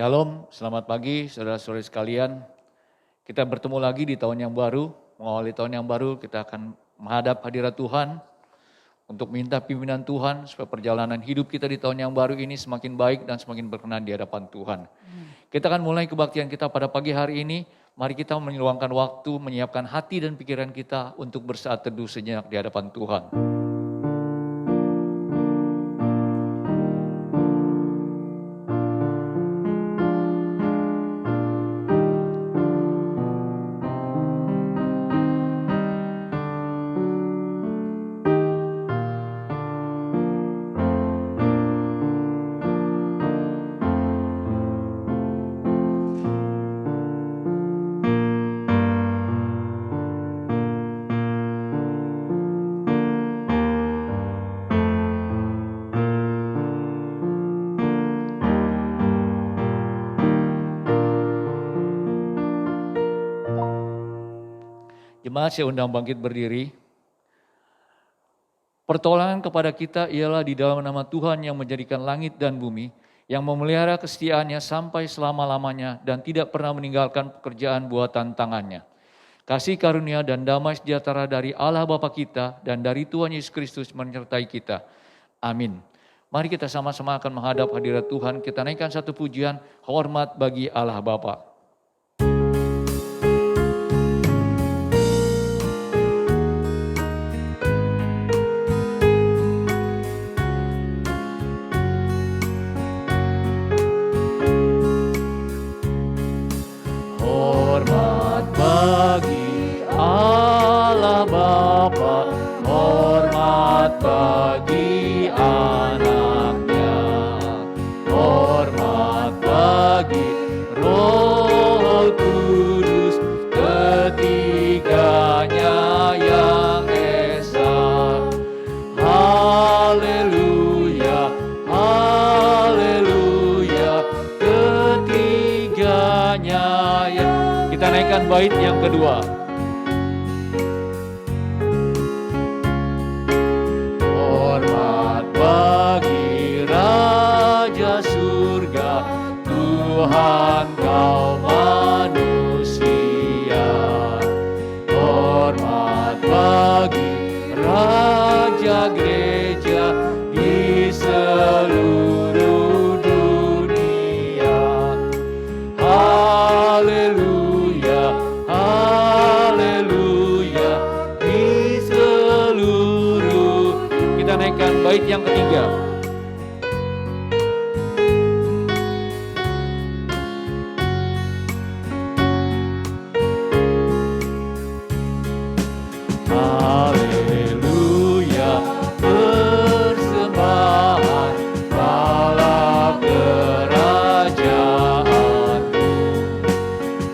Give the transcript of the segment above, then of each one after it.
Shalom, selamat pagi saudara-saudari sekalian. Kita bertemu lagi di tahun yang baru. Mengawali tahun yang baru kita akan menghadap hadirat Tuhan untuk minta pimpinan Tuhan supaya perjalanan hidup kita di tahun yang baru ini semakin baik dan semakin berkenan di hadapan Tuhan. Kita akan mulai kebaktian kita pada pagi hari ini. Mari kita meluangkan waktu, menyiapkan hati dan pikiran kita untuk bersaat teduh sejenak di hadapan Tuhan. Jemaat, saya undang bangkit berdiri. Pertolongan kepada kita ialah di dalam nama Tuhan yang menjadikan langit dan bumi, yang memelihara kesetiaannya sampai selama-lamanya dan tidak pernah meninggalkan pekerjaan buatan tangannya. Kasih karunia dan damai sejahtera dari Allah Bapa kita dan dari Tuhan Yesus Kristus menyertai kita. Amin. Mari kita sama-sama akan menghadap hadirat Tuhan. Kita naikkan satu pujian, hormat bagi Allah Bapa. Bait yang kedua. Hormat bagi Raja Surga, Tuhan kaum manusia. Hormat bagi Raja Gereja di seluruh dunia. Haleluya. Bait yang ketiga. Haleluya, persembahan balap kerajaanmu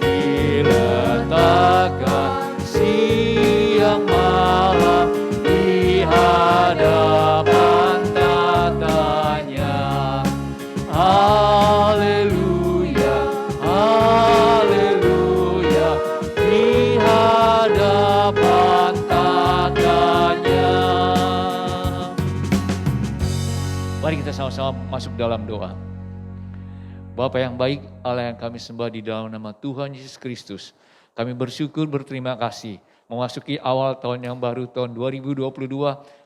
diletakkan siang malam di hadapan. Haleluya, haleluya, di hadapan tatanya. Mari kita sama-sama masuk dalam doa. Bapa yang baik, Allah yang kami sembah di dalam nama Tuhan Yesus Kristus. Kami bersyukur, berterima kasih. Memasuki awal tahun yang baru, tahun 2022,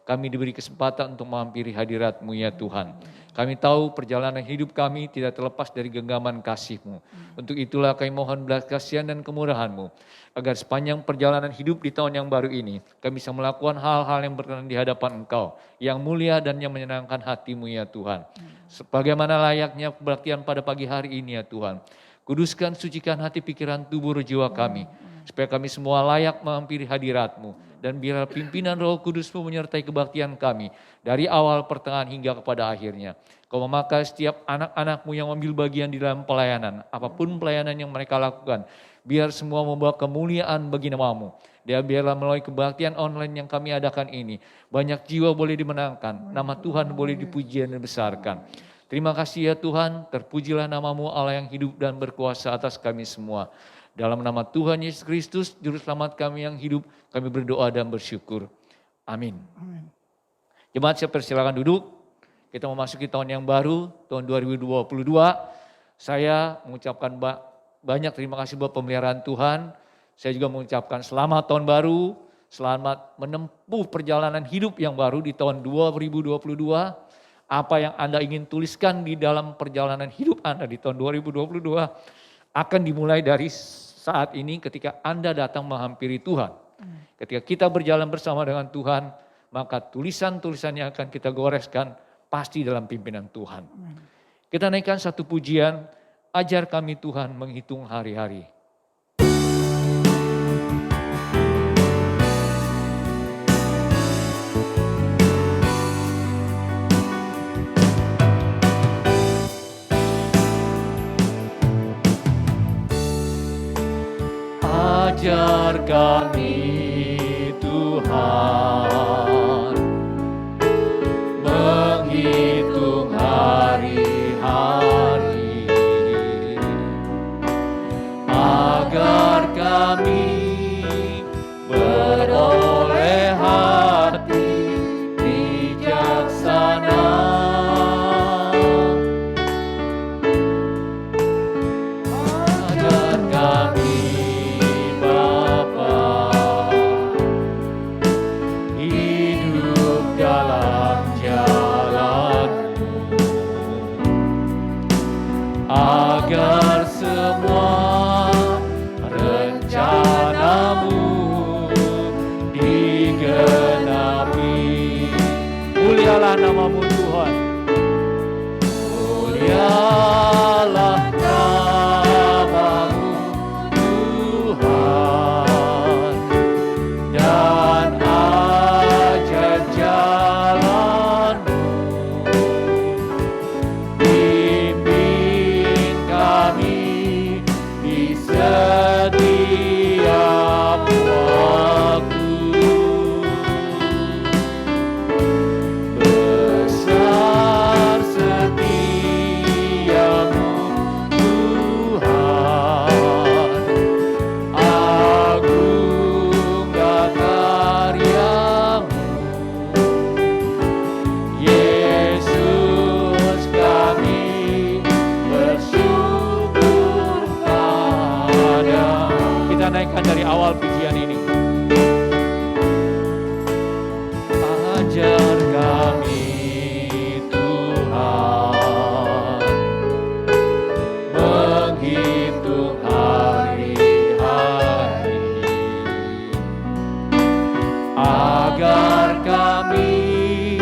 kami diberi kesempatan untuk menghampiri hadirat-Mu ya Tuhan. Kami tahu perjalanan hidup kami tidak terlepas dari genggaman kasih-Mu. Untuk itulah kami mohon belas kasihan dan kemurahan-Mu, agar sepanjang perjalanan hidup di tahun yang baru ini, kami bisa melakukan hal-hal yang berkenan di hadapan Engkau, yang mulia dan yang menyenangkan hati-Mu ya Tuhan. Sebagaimana layaknya kebaktian pada pagi hari ini ya Tuhan. Kuduskan, sucikan hati, pikiran, tubuh, jiwa kami, supaya kami semua layak menghampiri hadirat-Mu. Dan biarlah pimpinan Roh Kudus-Mu menyertai kebaktian kami dari awal, pertengahan hingga kepada akhirnya. Kau memakai setiap anak-anak-Mu yang ambil bagian di dalam pelayanan, apapun pelayanan yang mereka lakukan, biar semua membawa kemuliaan bagi nama-Mu. Dan biarlah melalui kebaktian online yang kami adakan ini, banyak jiwa boleh dimenangkan, nama Tuhan boleh dipuji dan dibesarkan. Terima kasih ya Tuhan, terpujilah nama-Mu Allah yang hidup dan berkuasa atas kami semua. Dalam nama Tuhan Yesus Kristus, Juru Selamat kami yang hidup, kami berdoa dan bersyukur. Amin. Jemaat, saya persilakan duduk. Kita memasuki tahun yang baru, tahun 2022. Saya mengucapkan banyak terima kasih buat pemeliharaan Tuhan. Saya juga mengucapkan selamat tahun baru, selamat menempuh perjalanan hidup yang baru di tahun 2022. Apa yang Anda ingin tuliskan di dalam perjalanan hidup Anda di tahun 2022 akan dimulai dari saat ini ketika Anda datang menghampiri Tuhan. Ketika kita berjalan bersama dengan Tuhan, maka tulisan-tulisannya akan kita goreskan pasti dalam pimpinan Tuhan. Kita naikkan satu pujian, ajar kami Tuhan menghitung hari-hari. Ajar kami Tuhan menghitung hari-hari agar kami beroleh hati bijaksana. Ajar kami agar semua rencanamu digenapi. Mulialah namamu Tuhan. Mulialah namamu Tuhan. Dan ajaib jalanmu. Setiap waktu besar setiamu Tuhan, agunglah karyamu, Yesus kami bersyukur pada. Kita naikkan dari awal pujian ini. Ajar kami Tuhan menghitung hari-hari agar kami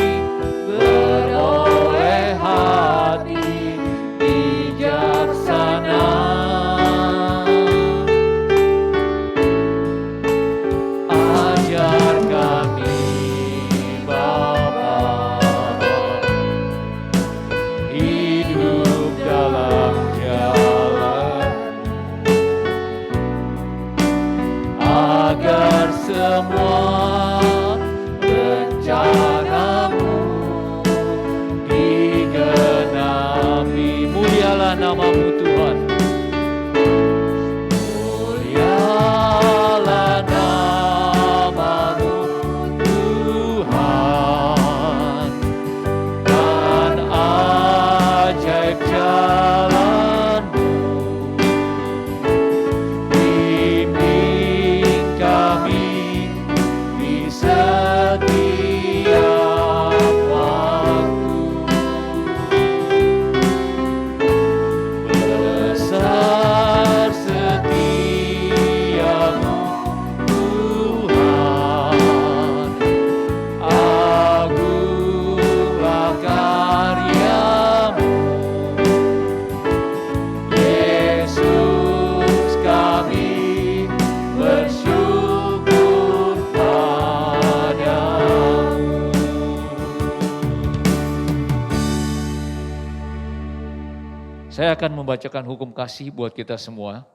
beroleh hati bijaksana. Agar semua rencanamu digenapi. Mulialah namamu Tuhan. Mulialah namamu Tuhan. Dan ajaib jalanmu. Setiap waktu besar setiamu Tuhan, agunglah karyamu, Yesus kami bersyukur padamu. Saya akan membacakan hukum kasih buat kita semua.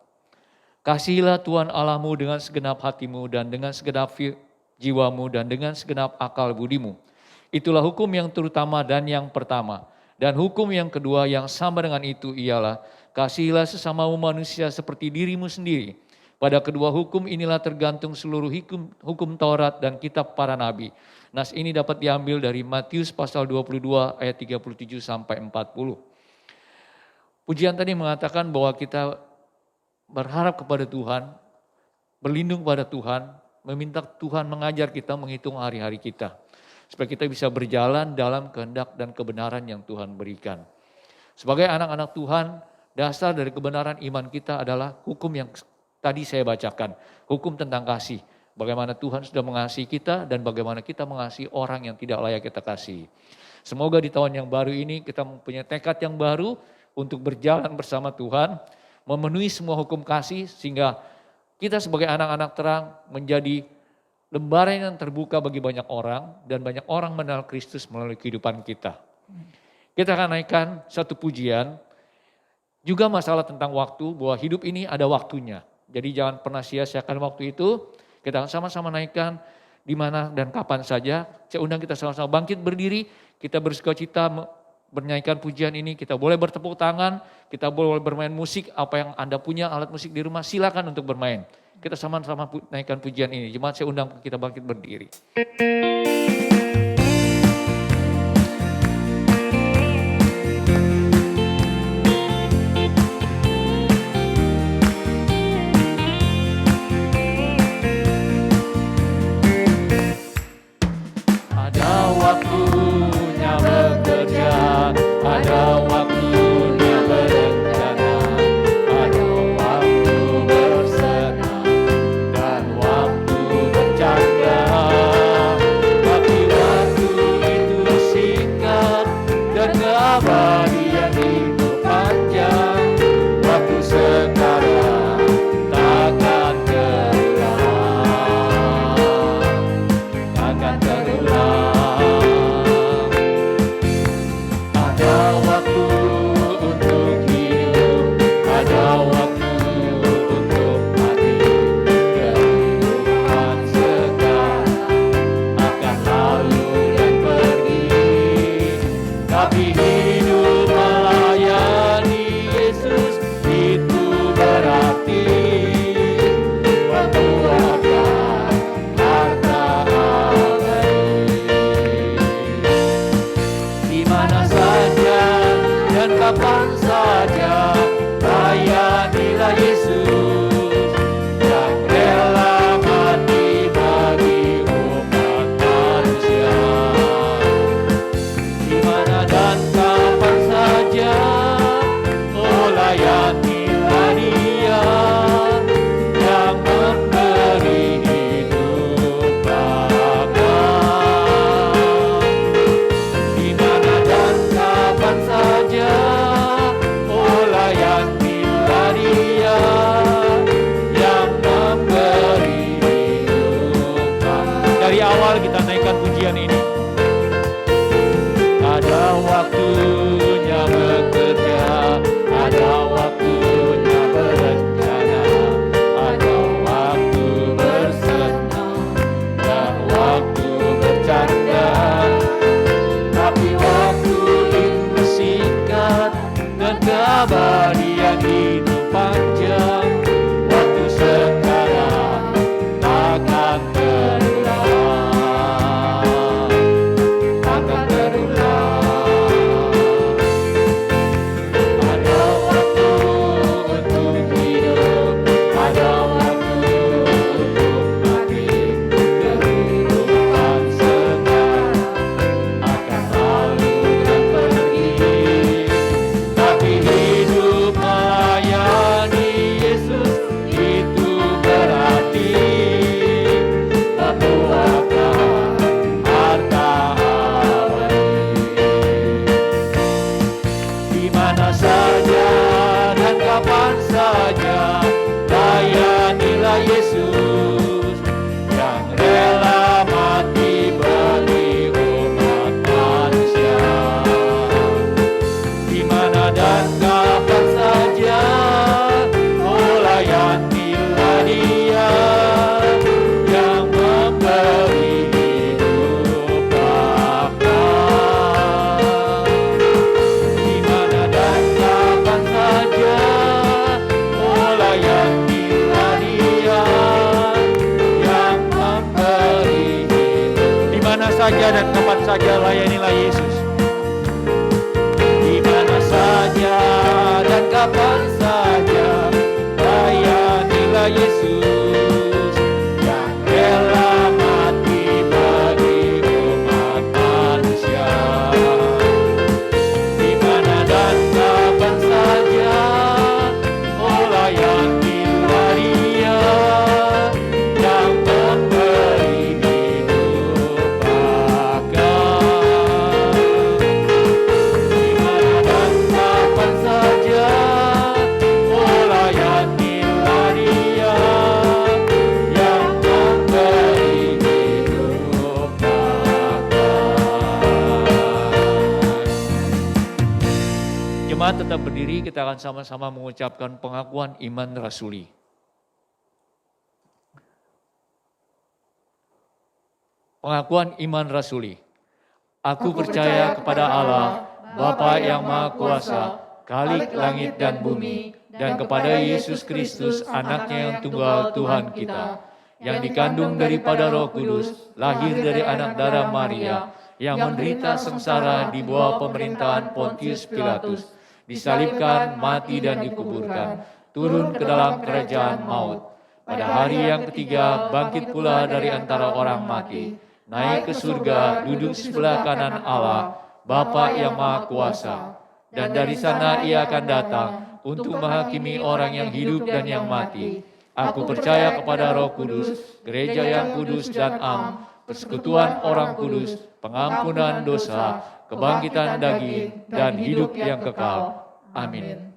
Kasihilah Tuhan Allahmu dengan segenap hatimu dan dengan segenap jiwamu dan dengan segenap akal budimu. Itulah hukum yang terutama dan yang pertama. Dan hukum yang kedua yang sama dengan itu ialah kasihilah sesamamu manusia seperti dirimu sendiri. Pada kedua hukum inilah tergantung seluruh hukum Taurat dan kitab para nabi. Nas ini dapat diambil dari Matius pasal 22 ayat 37 sampai 40. Pujian tadi mengatakan bahwa kita berharap kepada Tuhan, berlindung pada Tuhan, meminta Tuhan mengajar kita menghitung hari-hari kita. Supaya kita bisa berjalan dalam kehendak dan kebenaran yang Tuhan berikan. Sebagai anak-anak Tuhan, dasar dari kebenaran iman kita adalah hukum yang tadi saya bacakan. Hukum tentang kasih. Bagaimana Tuhan sudah mengasihi kita dan bagaimana kita mengasihi orang yang tidak layak kita kasih. Semoga di tahun yang baru ini kita mempunyai tekad yang baru untuk berjalan bersama Tuhan, memenuhi semua hukum kasih sehingga kita sebagai anak-anak terang menjadi lembaran yang terbuka bagi banyak orang dan banyak orang mengenal Kristus melalui kehidupan kita. Kita akan naikkan satu pujian, juga masalah tentang waktu, bahwa hidup ini ada waktunya. Jadi jangan pernah sia-siakan waktu itu, kita akan sama-sama naikkan di mana dan kapan saja. Saya undang kita sama-sama bangkit berdiri, kita bersukacita bernyanyikan pujian ini, kita boleh bertepuk tangan, kita boleh bermain musik, apa yang Anda punya alat musik di rumah silakan untuk bermain. Kita sama-sama naikkan pujian ini. Jemaat saya undang kita bangkit berdiri. saja dan kapan saja layanilah Yesus. Di mana saja dan Jemaat tetap berdiri, kita akan sama-sama mengucapkan pengakuan iman rasuli. Pengakuan iman rasuli. Aku percaya kepada Allah, Bapa yang Maha Kuasa, Khalik langit dan bumi, dan kepada Yesus Kristus, anaknya yang tunggal Tuhan kita, yang dikandung daripada Roh Kudus, lahir dari anak darah Maria, yang menderita sengsara di bawah pemerintahan Pontius Pilatus, disalibkan, mati dan dikuburkan, turun ke dalam kerajaan maut. Pada hari yang ketiga bangkit pula dari antara orang mati, naik ke surga, duduk sebelah kanan Allah, Bapa yang Maha Kuasa. Dan dari sana ia akan datang untuk menghakimi orang yang hidup dan yang mati. Aku percaya kepada Roh Kudus, gereja yang kudus dan am, persekutuan orang kudus, pengampunan dosa, kebangkitan daging, dan hidup yang kekal. Amin.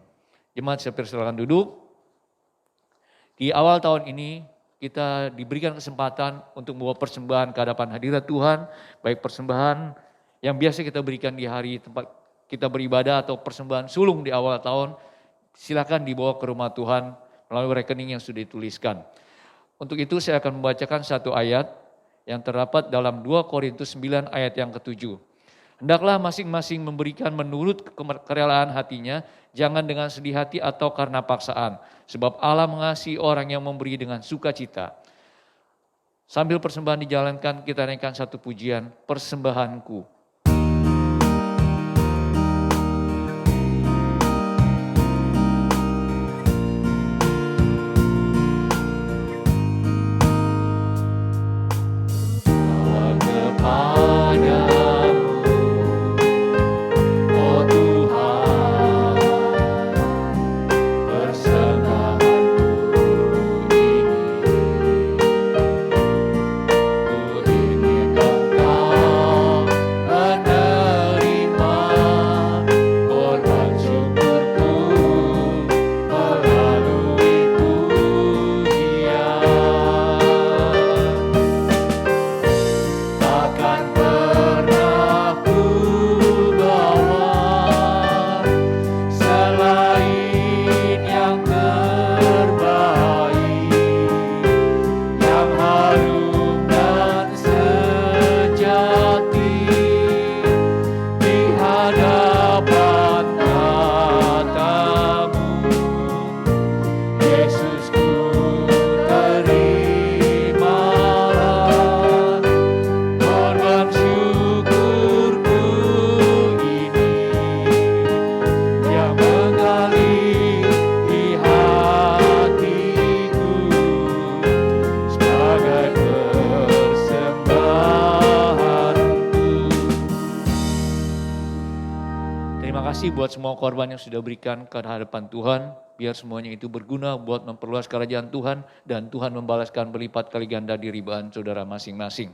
Jemaat saya persilakan duduk. Di awal tahun ini kita diberikan kesempatan untuk membawa persembahan ke hadapan hadirat Tuhan, baik persembahan yang biasa kita berikan di hari tempat kita beribadah atau persembahan sulung di awal tahun, silakan dibawa ke rumah Tuhan melalui rekening yang sudah dituliskan. Untuk itu saya akan membacakan satu ayat yang terdapat dalam 2 Korintus 9 ayat yang ke-7. Hendaklah masing-masing memberikan menurut kerelaan hatinya, jangan dengan sedih hati atau karena paksaan. Sebab Allah mengasihi orang yang memberi dengan sukacita. Sambil persembahan dijalankan, kita naikkan satu pujian, persembahanku. Buat semua korban yang sudah berikan ke hadapan Tuhan, biar semuanya itu berguna buat memperluas kerajaan Tuhan dan Tuhan membalaskan berlipat kali ganda di ribaan saudara masing-masing.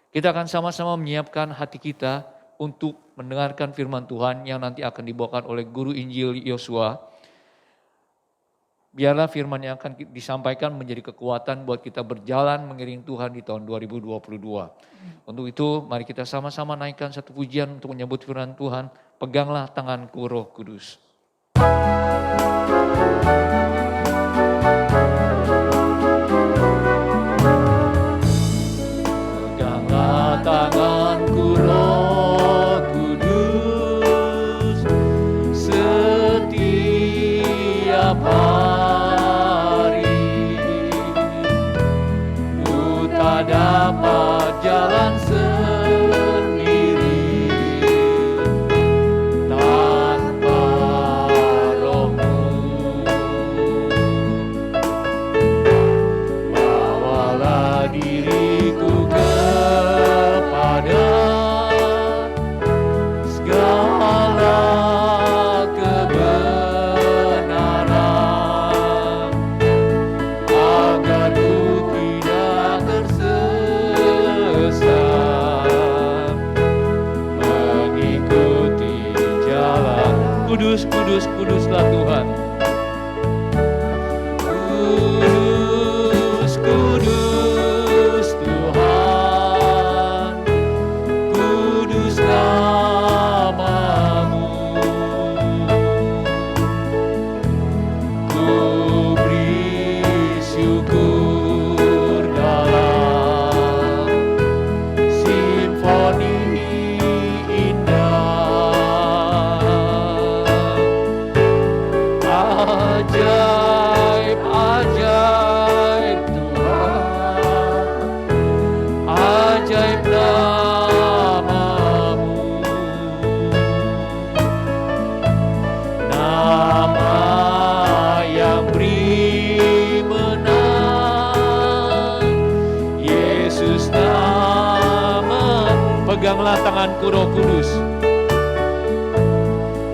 Kita akan sama-sama menyiapkan hati kita untuk mendengarkan firman Tuhan yang nanti akan dibawakan oleh Guru Injil Yosua. Biarlah firman yang akan disampaikan menjadi kekuatan buat kita berjalan mengiring Tuhan di tahun 2022. Untuk itu mari kita sama-sama naikkan satu pujian untuk menyambut firman Tuhan. Peganglah tanganku Roh Kudus. Peganglah tanganku Roh Kudus, setiap hari ku tak dapat jalan Kuduslah Tuhan. Kudus, kudus Tuhan, kudus namamu. tanganku Roh Kudus.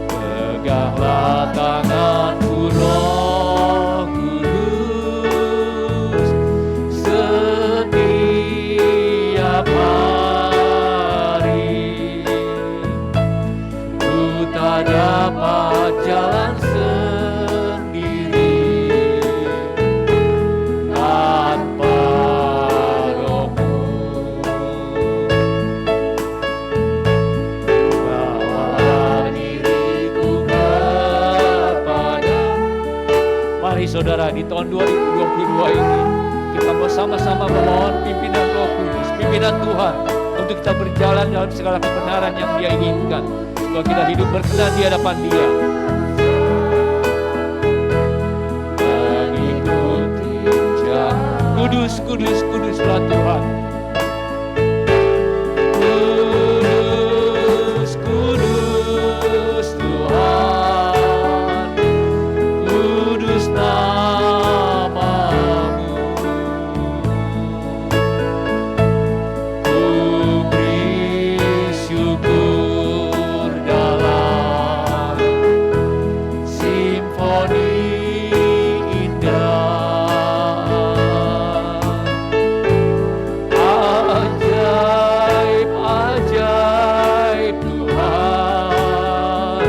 Peganglah tanganku Roh Kudus setiap hari. Ku tak dapat jalan sendiri tanpa Roh-Mu. Bawalah diriku kepada. Mari saudara, di tahun 2022 ini kita bersama-sama memohon pimpinan Roh Kudus, pimpinan Tuhan, untuk kita berjalan dalam segala kebenaran yang Dia inginkan, supaya kita hidup berkenan di hadapan Dia. Mengikuti jalan kudus, kudus, kuduslah Tuhan. Kudus, kudus Tuhan, kudus nama-Mu. Ku beri syukur dalam simfoni indah. Ajaib, ajaib Tuhan,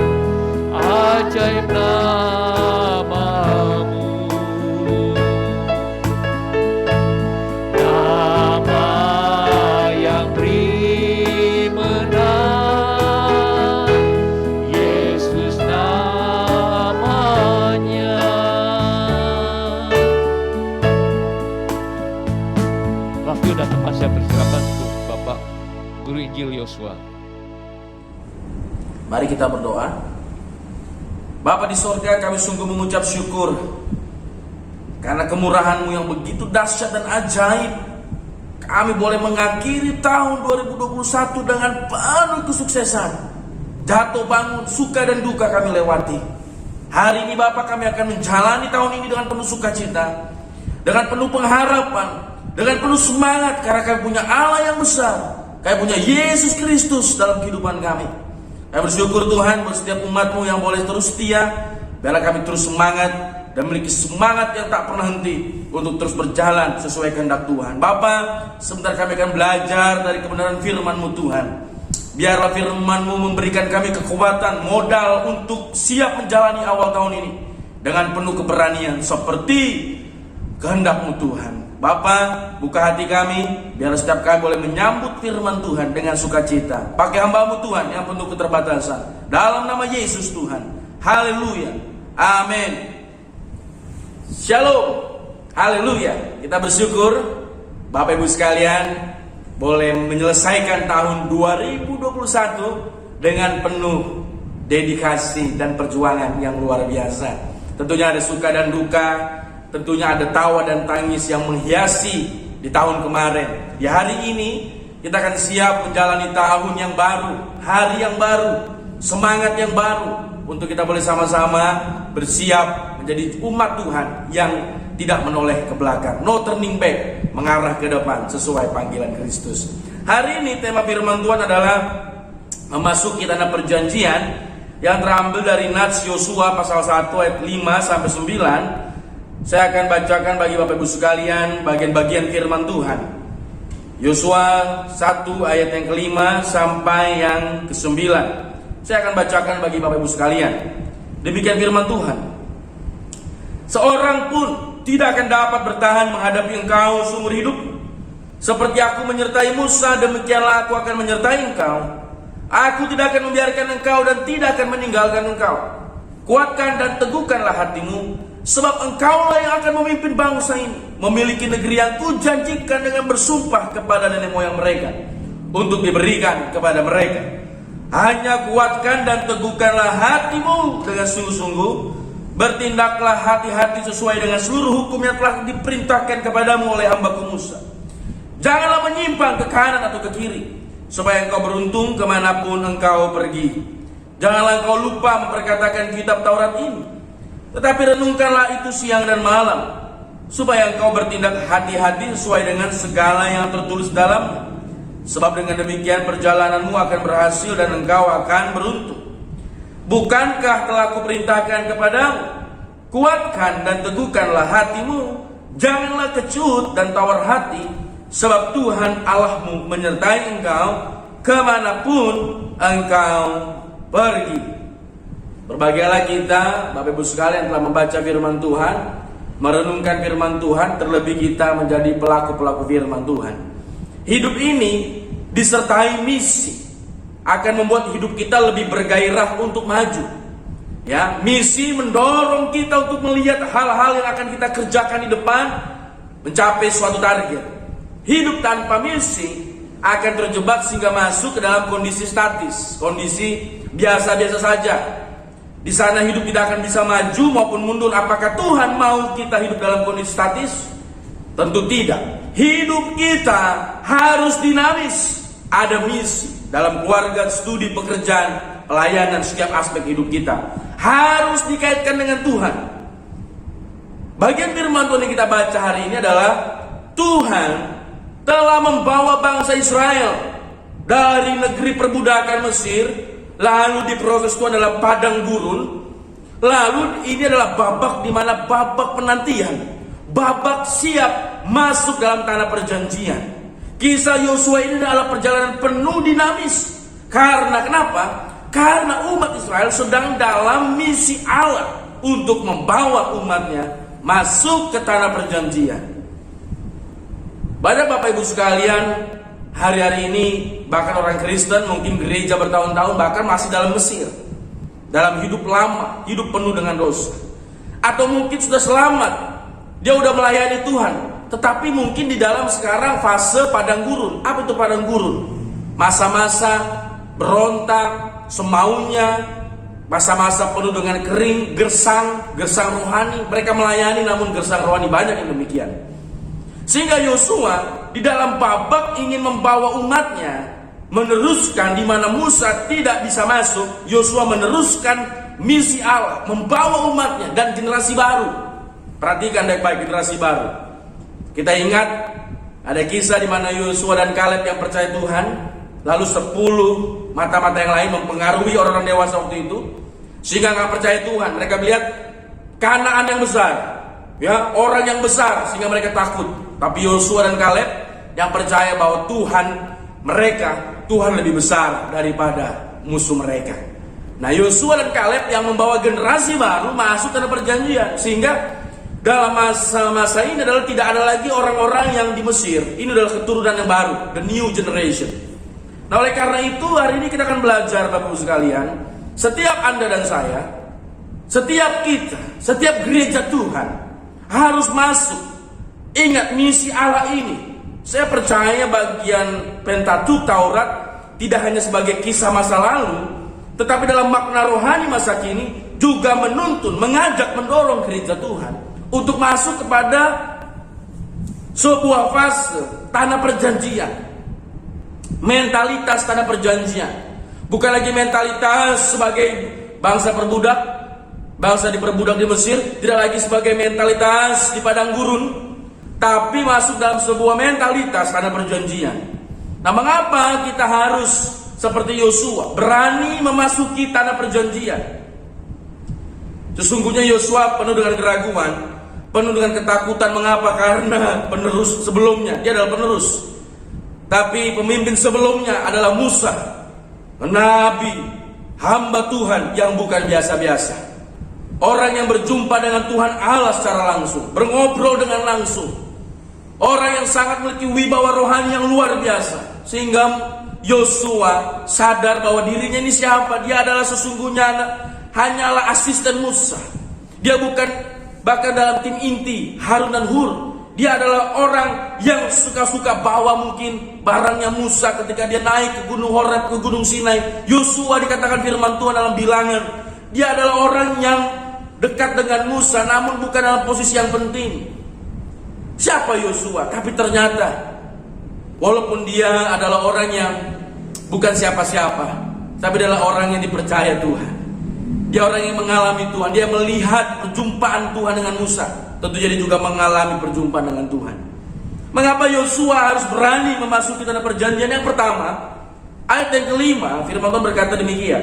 ajaib nama-Mu. Nama yang beri menang, Yesus namanya. Waktu dan tempat saya persilakan untuk Bapak Guru Injil Yosua. Mari kita berdoa. Bapa di sorga, kami sungguh mengucap syukur karena kemurahan-Mu yang begitu dahsyat dan ajaib. Kami boleh mengakhiri tahun 2021 dengan penuh kesuksesan. Jatuh bangun, suka dan duka kami lewati. Hari ini Bapa, kami akan menjalani tahun ini dengan penuh sukacita, dengan penuh pengharapan, dengan penuh semangat, karena kami punya Allah yang besar. Kami punya Yesus Kristus dalam kehidupan kami. Kami bersyukur Tuhan buat setiap umat-Mu yang boleh terus setia. Biarlah kami terus semangat dan memiliki semangat yang tak pernah henti untuk terus berjalan sesuai kehendak Tuhan. Bapa, sebentar kami akan belajar dari kebenaran firman-Mu Tuhan. Biarlah firman-Mu memberikan kami kekuatan, modal untuk siap menjalani awal tahun ini dengan penuh keberanian seperti kehendak-Mu Tuhan. Bapa, buka hati kami, biar setiap kami boleh menyambut firman Tuhan dengan sukacita. Pakai hamba-Mu Tuhan yang penuh keterbatasan. Dalam nama Yesus Tuhan. Haleluya. Amin. Shalom. Haleluya. Kita bersyukur Bapak Ibu sekalian boleh menyelesaikan tahun 2021 dengan penuh dedikasi dan perjuangan yang luar biasa. Tentunya ada suka dan duka. Tentunya ada tawa dan tangis yang menghiasi di tahun kemarin. Di hari ini kita akan siap menjalani tahun yang baru, hari yang baru, semangat yang baru, untuk kita boleh sama-sama bersiap menjadi umat Tuhan yang tidak menoleh ke belakang, no turning back, mengarah ke depan sesuai panggilan Kristus. Hari ini tema firman Tuhan adalah memasuki tanah perjanjian, yang terambil dari Nats Yosua pasal 1 ayat 5 sampai 9. Saya akan bacakan bagi Bapak Ibu sekalian bagian-bagian firman Tuhan. Yosua 1 ayat yang ke-5 sampai yang ke-9. Saya akan bacakan bagi Bapak Ibu sekalian. Demikian firman Tuhan. Seorang pun tidak akan dapat bertahan menghadapi engkau seumur hidup. Seperti aku menyertai Musa, demikianlah aku akan menyertai engkau. Aku tidak akan membiarkan engkau dan tidak akan meninggalkan engkau. Kuatkan dan teguhkanlah hatimu, sebab engkaulah yang akan memimpin bangsa ini, memiliki negeri yang kujanjikan dengan bersumpah kepada nenek moyang mereka, untuk diberikan kepada mereka. Hanya kuatkan dan teguhkanlah hatimu dengan sungguh-sungguh. Bertindaklah hati-hati sesuai dengan seluruh hukum yang telah diperintahkan kepadamu oleh hambaku Musa. Janganlah menyimpang ke kanan atau ke kiri, supaya engkau beruntung kemanapun engkau pergi. Janganlah engkau lupa memperkatakan kitab Taurat ini, tetapi renungkanlah itu siang dan malam, supaya engkau bertindak hati-hati sesuai dengan segala yang tertulis dalamnya. Sebab dengan demikian perjalananmu akan berhasil dan engkau akan beruntung. Bukankah telah kuperintahkan kepadamu? Kuatkan dan teguhkanlah hatimu. Janganlah kecut dan tawar hati, sebab Tuhan Allahmu menyertai engkau kemanapun engkau pergi. Berbahagialah kita, Bapak Ibu sekalian, telah membaca firman Tuhan, merenungkan firman Tuhan, terlebih kita menjadi pelaku-pelaku firman Tuhan. Hidup ini disertai misi, akan membuat hidup kita lebih bergairah untuk maju. Ya, misi mendorong kita untuk melihat hal-hal yang akan kita kerjakan di depan, mencapai suatu target. Hidup tanpa misi akan terjebak sehingga masuk ke dalam kondisi statis, kondisi biasa-biasa saja. Di sana hidup tidak akan bisa maju maupun mundur. Apakah Tuhan mau kita hidup dalam kondisi statis? Tentu tidak. Hidup kita harus dinamis. Ada misi dalam keluarga, studi, pekerjaan, pelayanan, setiap aspek hidup kita harus dikaitkan dengan Tuhan. Bagian firman Tuhan yang kita baca hari ini adalah Tuhan telah membawa bangsa Israel dari negeri perbudakan Mesir, lalu diproses Tuhan dalam padang gurun. Lalu ini adalah babak di mana babak penantian, babak siap masuk dalam tanah perjanjian. Kisah Yosua ini adalah perjalanan penuh dinamis. Karena kenapa? Karena umat Israel sedang dalam misi Allah untuk membawa umatnya masuk ke tanah perjanjian. Pada Bapak Ibu sekalian, hari-hari ini bahkan orang Kristen, mungkin gereja bertahun-tahun, bahkan masih dalam Mesir, dalam hidup lama, hidup penuh dengan dosa. Atau mungkin sudah selamat, dia udah melayani Tuhan, tetapi mungkin di dalam sekarang fase padang gurun. Apa itu padang gurun? Masa-masa berontak semaunya, masa-masa penuh dengan kering, gersang rohani. Mereka melayani namun gersang rohani, banyak yang demikian. Sehingga Yosua di dalam babak ingin membawa umatnya meneruskan di mana Musa tidak bisa masuk. Yosua meneruskan misi Allah, membawa umatnya dan generasi baru. Perhatikan baik-baik generasi baru. Kita ingat ada kisah di mana Yosua dan Kaleb yang percaya Tuhan, lalu 10 mata-mata yang lain mempengaruhi orang-orang dewasa waktu itu, sehingga nggak percaya Tuhan. Mereka melihat Kanaan yang besar, ya, orang yang besar, sehingga mereka takut. Tapi Yosua dan Kaleb yang percaya bahwa Tuhan lebih besar daripada musuh mereka. Nah, Yosua dan Kaleb yang membawa generasi baru masuk tanah perjanjian, sehingga dalam masa-masa ini adalah tidak ada lagi orang-orang yang di Mesir. Ini adalah keturunan yang baru, the new generation. Nah, oleh karena itu hari ini kita akan belajar, Bapak Ibu sekalian, setiap Anda dan saya, setiap kita, setiap gereja Tuhan harus masuk. Ingat misi Allah ini. Saya percaya bagian Pentateuch Taurat tidak hanya sebagai kisah masa lalu, tetapi dalam makna rohani masa kini juga menuntun, mengajak, mendorong gereja Tuhan untuk masuk kepada sebuah fase tanah perjanjian. Mentalitas tanah perjanjian, bukan lagi mentalitas sebagai bangsa perbudak, bangsa diperbudak di Mesir, tidak lagi sebagai mentalitas di padang gurun, tapi masuk dalam sebuah mentalitas tanah perjanjian. Nah, mengapa kita harus seperti Yosua berani memasuki tanah perjanjian? Sesungguhnya Yosua penuh dengan keraguan, penuh dengan ketakutan. Mengapa? Karena penerus sebelumnya, dia adalah penerus. Tapi pemimpin sebelumnya adalah Musa, Nabi, hamba Tuhan yang bukan biasa-biasa. Orang yang berjumpa dengan Tuhan Allah secara langsung, berngobrol dengan langsung. Orang yang sangat memiliki wibawa rohani yang luar biasa. Sehingga Yosua sadar bahwa dirinya ini siapa. Dia adalah sesungguhnya hanyalah asisten Musa. Dia bukan bahkan dalam tim inti Harun dan Hur. Dia adalah orang yang suka-suka bawa mungkin barangnya Musa ketika dia naik ke Gunung Horeb, ke Gunung Sinai. Yosua dikatakan firman Tuhan dalam bilangan, dia adalah orang yang dekat dengan Musa namun bukan dalam posisi yang penting. Siapa Yosua? Tapi ternyata walaupun dia adalah orang yang bukan siapa-siapa, tapi adalah orang yang dipercaya Tuhan. Dia orang yang mengalami Tuhan. Dia melihat perjumpaan Tuhan dengan Musa. Tentu jadi juga mengalami perjumpaan dengan Tuhan. Mengapa Yosua harus berani memasuki tanah perjanjian? Yang pertama, ayat yang kelima, firman Tuhan berkata demikian.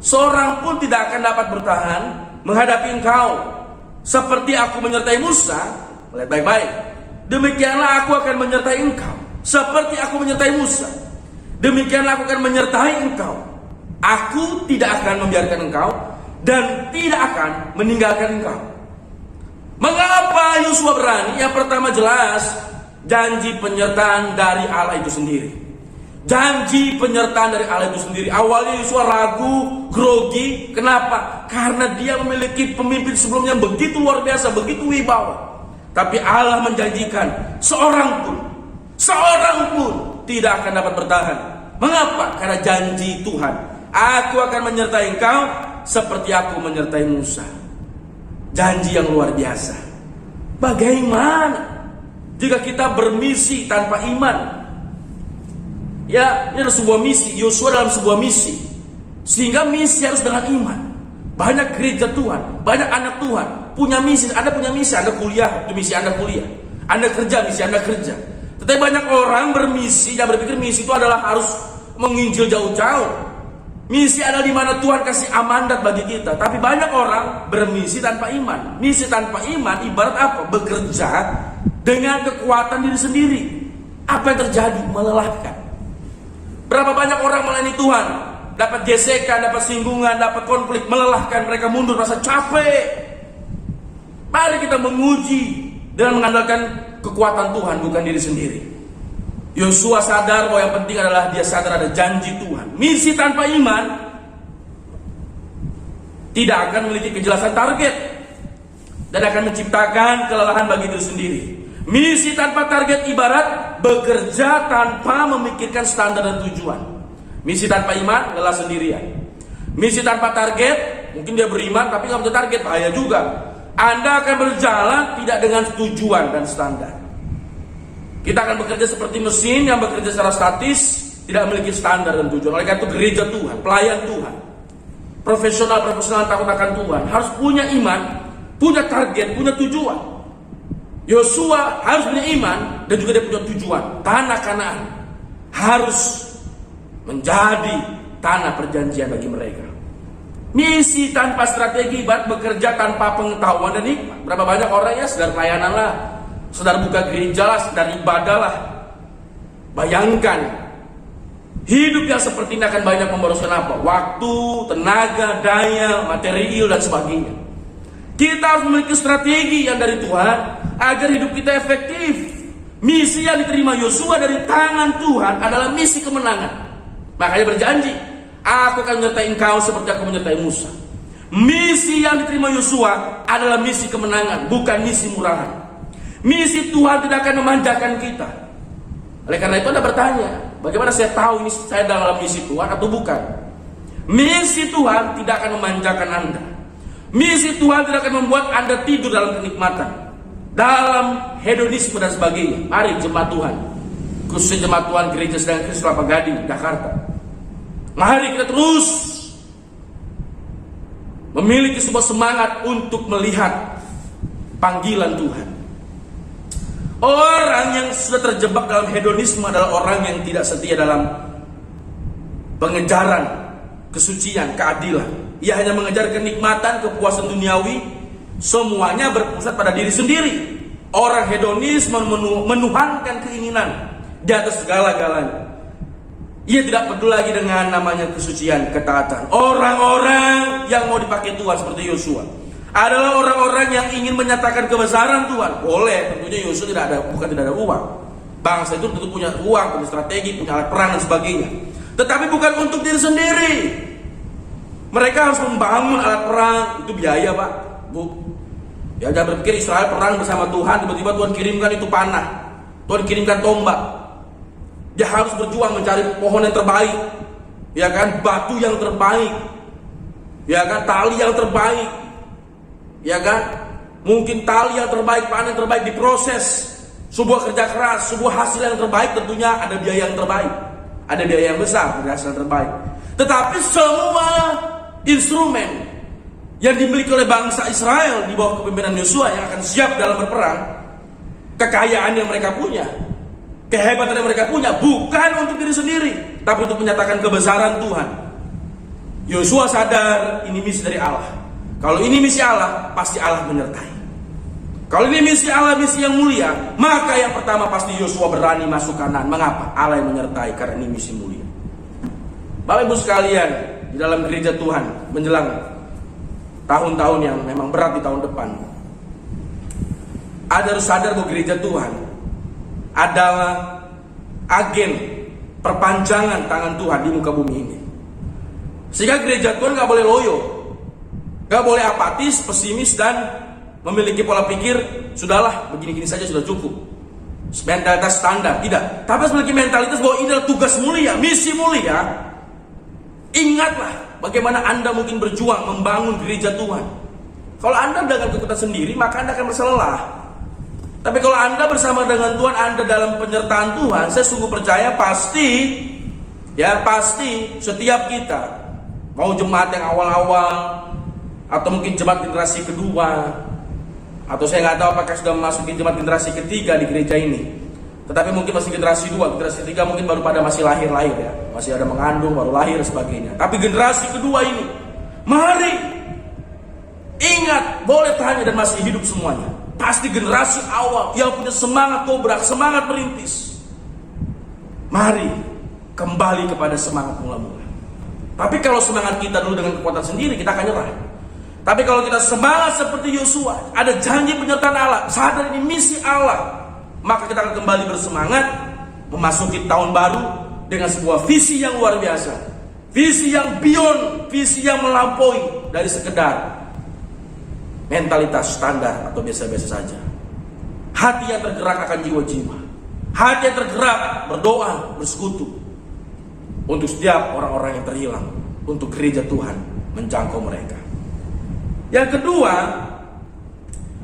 Seorang pun tidak akan dapat bertahan menghadapi engkau, seperti aku menyertai Musa. Lihat baik-baik. Demikianlah aku akan menyertai engkau, seperti aku menyertai Musa. Demikianlah aku akan menyertai engkau. Aku tidak akan membiarkan engkau dan tidak akan meninggalkan engkau. Mengapa Yosua berani? Yang pertama jelas, janji penyertaan dari Allah itu sendiri. Janji penyertaan dari Allah itu sendiri. Awalnya Yosua ragu, grogi. Kenapa? Karena dia memiliki pemimpin sebelumnya yang begitu luar biasa, begitu wibawa. Tapi Allah menjanjikan seorang pun tidak akan dapat bertahan. Mengapa? Karena janji Tuhan. Aku akan menyertai engkau seperti aku menyertai Musa. Janji yang luar biasa. Bagaimana jika kita bermisi tanpa iman? Ya, ini adalah sebuah misi. Yosua dalam sebuah misi. Sehingga misi harus dengan iman. Banyak gereja Tuhan, banyak anak Tuhan punya misi. Anda punya misi, Anda kuliah, itu misi Anda kuliah. Anda kerja, misi Anda kerja. Tetapi banyak orang bermisi yang berpikir misi itu adalah harus menginjil jauh-jauh. Misi adalah di mana Tuhan kasih amanat bagi kita. Tapi banyak orang bermisi tanpa iman. Misi tanpa iman ibarat apa? Bekerja dengan kekuatan diri sendiri. Apa yang terjadi? Melelahkan. Berapa banyak orang melayani Tuhan, dapat gesekan, dapat singgungan, dapat konflik, melelahkan, mereka mundur, rasa capek. Mari kita menguji dengan mengandalkan kekuatan Tuhan, bukan diri sendiri. Yosua sadar bahwa yang penting adalah dia sadar ada janji Tuhan. Misi tanpa iman tidak akan memiliki kejelasan target dan akan menciptakan kelelahan bagi diri sendiri. Misi tanpa target ibarat bekerja tanpa memikirkan standar dan tujuan. Misi tanpa iman lelah sendirian. Misi tanpa target, mungkin dia beriman tapi nggak punya target, bahaya juga. Anda akan berjalan tidak dengan tujuan dan standar. Kita akan bekerja seperti mesin yang bekerja secara statis, tidak memiliki standar dan tujuan. Oleh karena itu gereja Tuhan, pelayan Tuhan, profesional yang takut akan Tuhan harus punya iman, punya target, punya tujuan. Yosua harus punya iman dan juga dia punya tujuan. Tanah Kanaan harus menjadi tanah perjanjian bagi mereka. Misi tanpa strategi, ibarat bekerja tanpa pengetahuan dan hikmat. Berapa banyak orang ya sedar pelayanan lah, sedar buka gereja lah, sedar ibadah lah. Bayangkan hidup yang seperti ini akan banyak memboroskan apa? Waktu, tenaga, daya, material dan sebagainya. Kita harus memiliki strategi yang dari Tuhan agar hidup kita efektif. Misi yang diterima Yosua dari tangan Tuhan adalah misi kemenangan. Makanya berjanji, aku akan menyertai engkau seperti aku menyertai Musa. Misi yang diterima Yosua adalah misi kemenangan, bukan misi murahan. Misi Tuhan tidak akan memanjakan kita. Oleh karena itu Anda bertanya, bagaimana saya tahu ini saya dalam misi Tuhan atau bukan? Misi Tuhan tidak akan memanjakan Anda. Misi Tuhan tidak akan membuat Anda tidur dalam kenikmatan, dalam hedonisme dan sebagainya. Mari jemaat Tuhan, khususnya jemaat Tuhan Gereja Sedang Kristus Kelapa Gading, Jakarta. Mari kita terus memiliki sebuah semangat untuk melihat panggilan Tuhan. Orang yang sudah terjebak dalam hedonisme adalah orang yang tidak setia dalam pengejaran kesucian, keadilan. Ia hanya mengejar kenikmatan, kepuasan duniawi, semuanya berpusat pada diri sendiri. Orang hedonis menuhankan keinginan di atas segala-galanya. Ia tidak peduli lagi dengan namanya kesucian, ketaatan. Orang-orang yang mau dipakai Tuhan seperti Yosua adalah orang-orang yang ingin menyatakan kebesaran Tuhan. Boleh, tentunya Yosua bukan tidak ada uang. Bangsa itu tentu punya uang, punya strategi, punya alat perang dan sebagainya. Tetapi bukan untuk diri sendiri. Mereka harus membangun alat perang, itu biaya Pak, Bu. Ya jangan berpikir Israel perang bersama Tuhan, tiba-tiba Tuhan kirimkan itu panah, Tuhan kirimkan tombak. Dia harus berjuang mencari pohon yang terbaik, ya kan, batu yang terbaik, ya kan, tali yang terbaik, ya kan, mungkin tali yang terbaik, panah yang terbaik, diproses. Sebuah kerja keras, sebuah hasil yang terbaik, tentunya ada biaya yang terbaik, ada biaya yang besar, ada hasil yang terbaik. Tetapi semua instrumen yang dimiliki oleh bangsa Israel di bawah kepemimpinan Yosua yang akan siap dalam berperang kekayaan yang mereka punya, kehebatan yang mereka punya, bukan untuk diri sendiri, tapi untuk menyatakan kebesaran Tuhan. Yosua sadar ini misi dari Allah. Kalau ini misi Allah, pasti Allah menyertai. Kalau ini misi Allah, misi yang mulia, maka yang pertama pasti Yosua berani masuk Kanaan. Mengapa? Allah yang menyertai, karena ini misi mulia. Bapak Ibu sekalian, di dalam gereja Tuhan menjelang tahun-tahun yang memang berat di tahun depan, Anda harus sadar bahwa gereja Tuhan adalah agen perpanjangan tangan Tuhan di muka bumi ini. Sehingga gereja Tuhan gak boleh loyo, gak boleh apatis, pesimis, dan memiliki pola pikir, sudahlah begini-gini saja sudah cukup, mentalitas standar. Tidak, tapi harus memiliki mentalitas bahwa ini adalah tugas mulia, misi mulia. Ingatlah bagaimana Anda mungkin berjuang membangun gereja Tuhan. Kalau Anda dengan kekuatan sendiri, maka Anda akan bersalah. Tapi kalau Anda bersama dengan Tuhan, Anda dalam penyertaan Tuhan, saya sungguh percaya pasti setiap kita, mau jemaat yang awal-awal, atau mungkin jemaat generasi kedua, atau saya nggak tahu apakah sudah memasuki jemaat generasi ketiga di gereja ini, tetapi mungkin masih generasi 2, generasi 3 mungkin baru pada masih lahir-lahir ya, masih ada mengandung, baru lahir dan sebagainya. Tapi generasi kedua ini, mari ingat, boleh tanya dan masih hidup semuanya. Pasti generasi awal yang punya semangat kobrak, semangat merintis. Mari kembali kepada semangat mula-mula. Tapi kalau semangat kita dulu dengan kekuatan sendiri, kita akan nyerah. Tapi kalau kita semangat seperti Yosua, ada janji penyertaan Allah, sadar ini misi Allah, maka kita akan kembali bersemangat memasuki tahun baru dengan sebuah visi yang luar biasa, visi yang beyond, visi yang melampaui dari sekedar mentalitas standar atau biasa-biasa saja. Hati yang tergerak akan jiwa-jiwa, hati yang tergerak berdoa, bersekutu untuk setiap orang-orang yang terhilang, untuk gereja Tuhan menjangkau mereka. Yang kedua,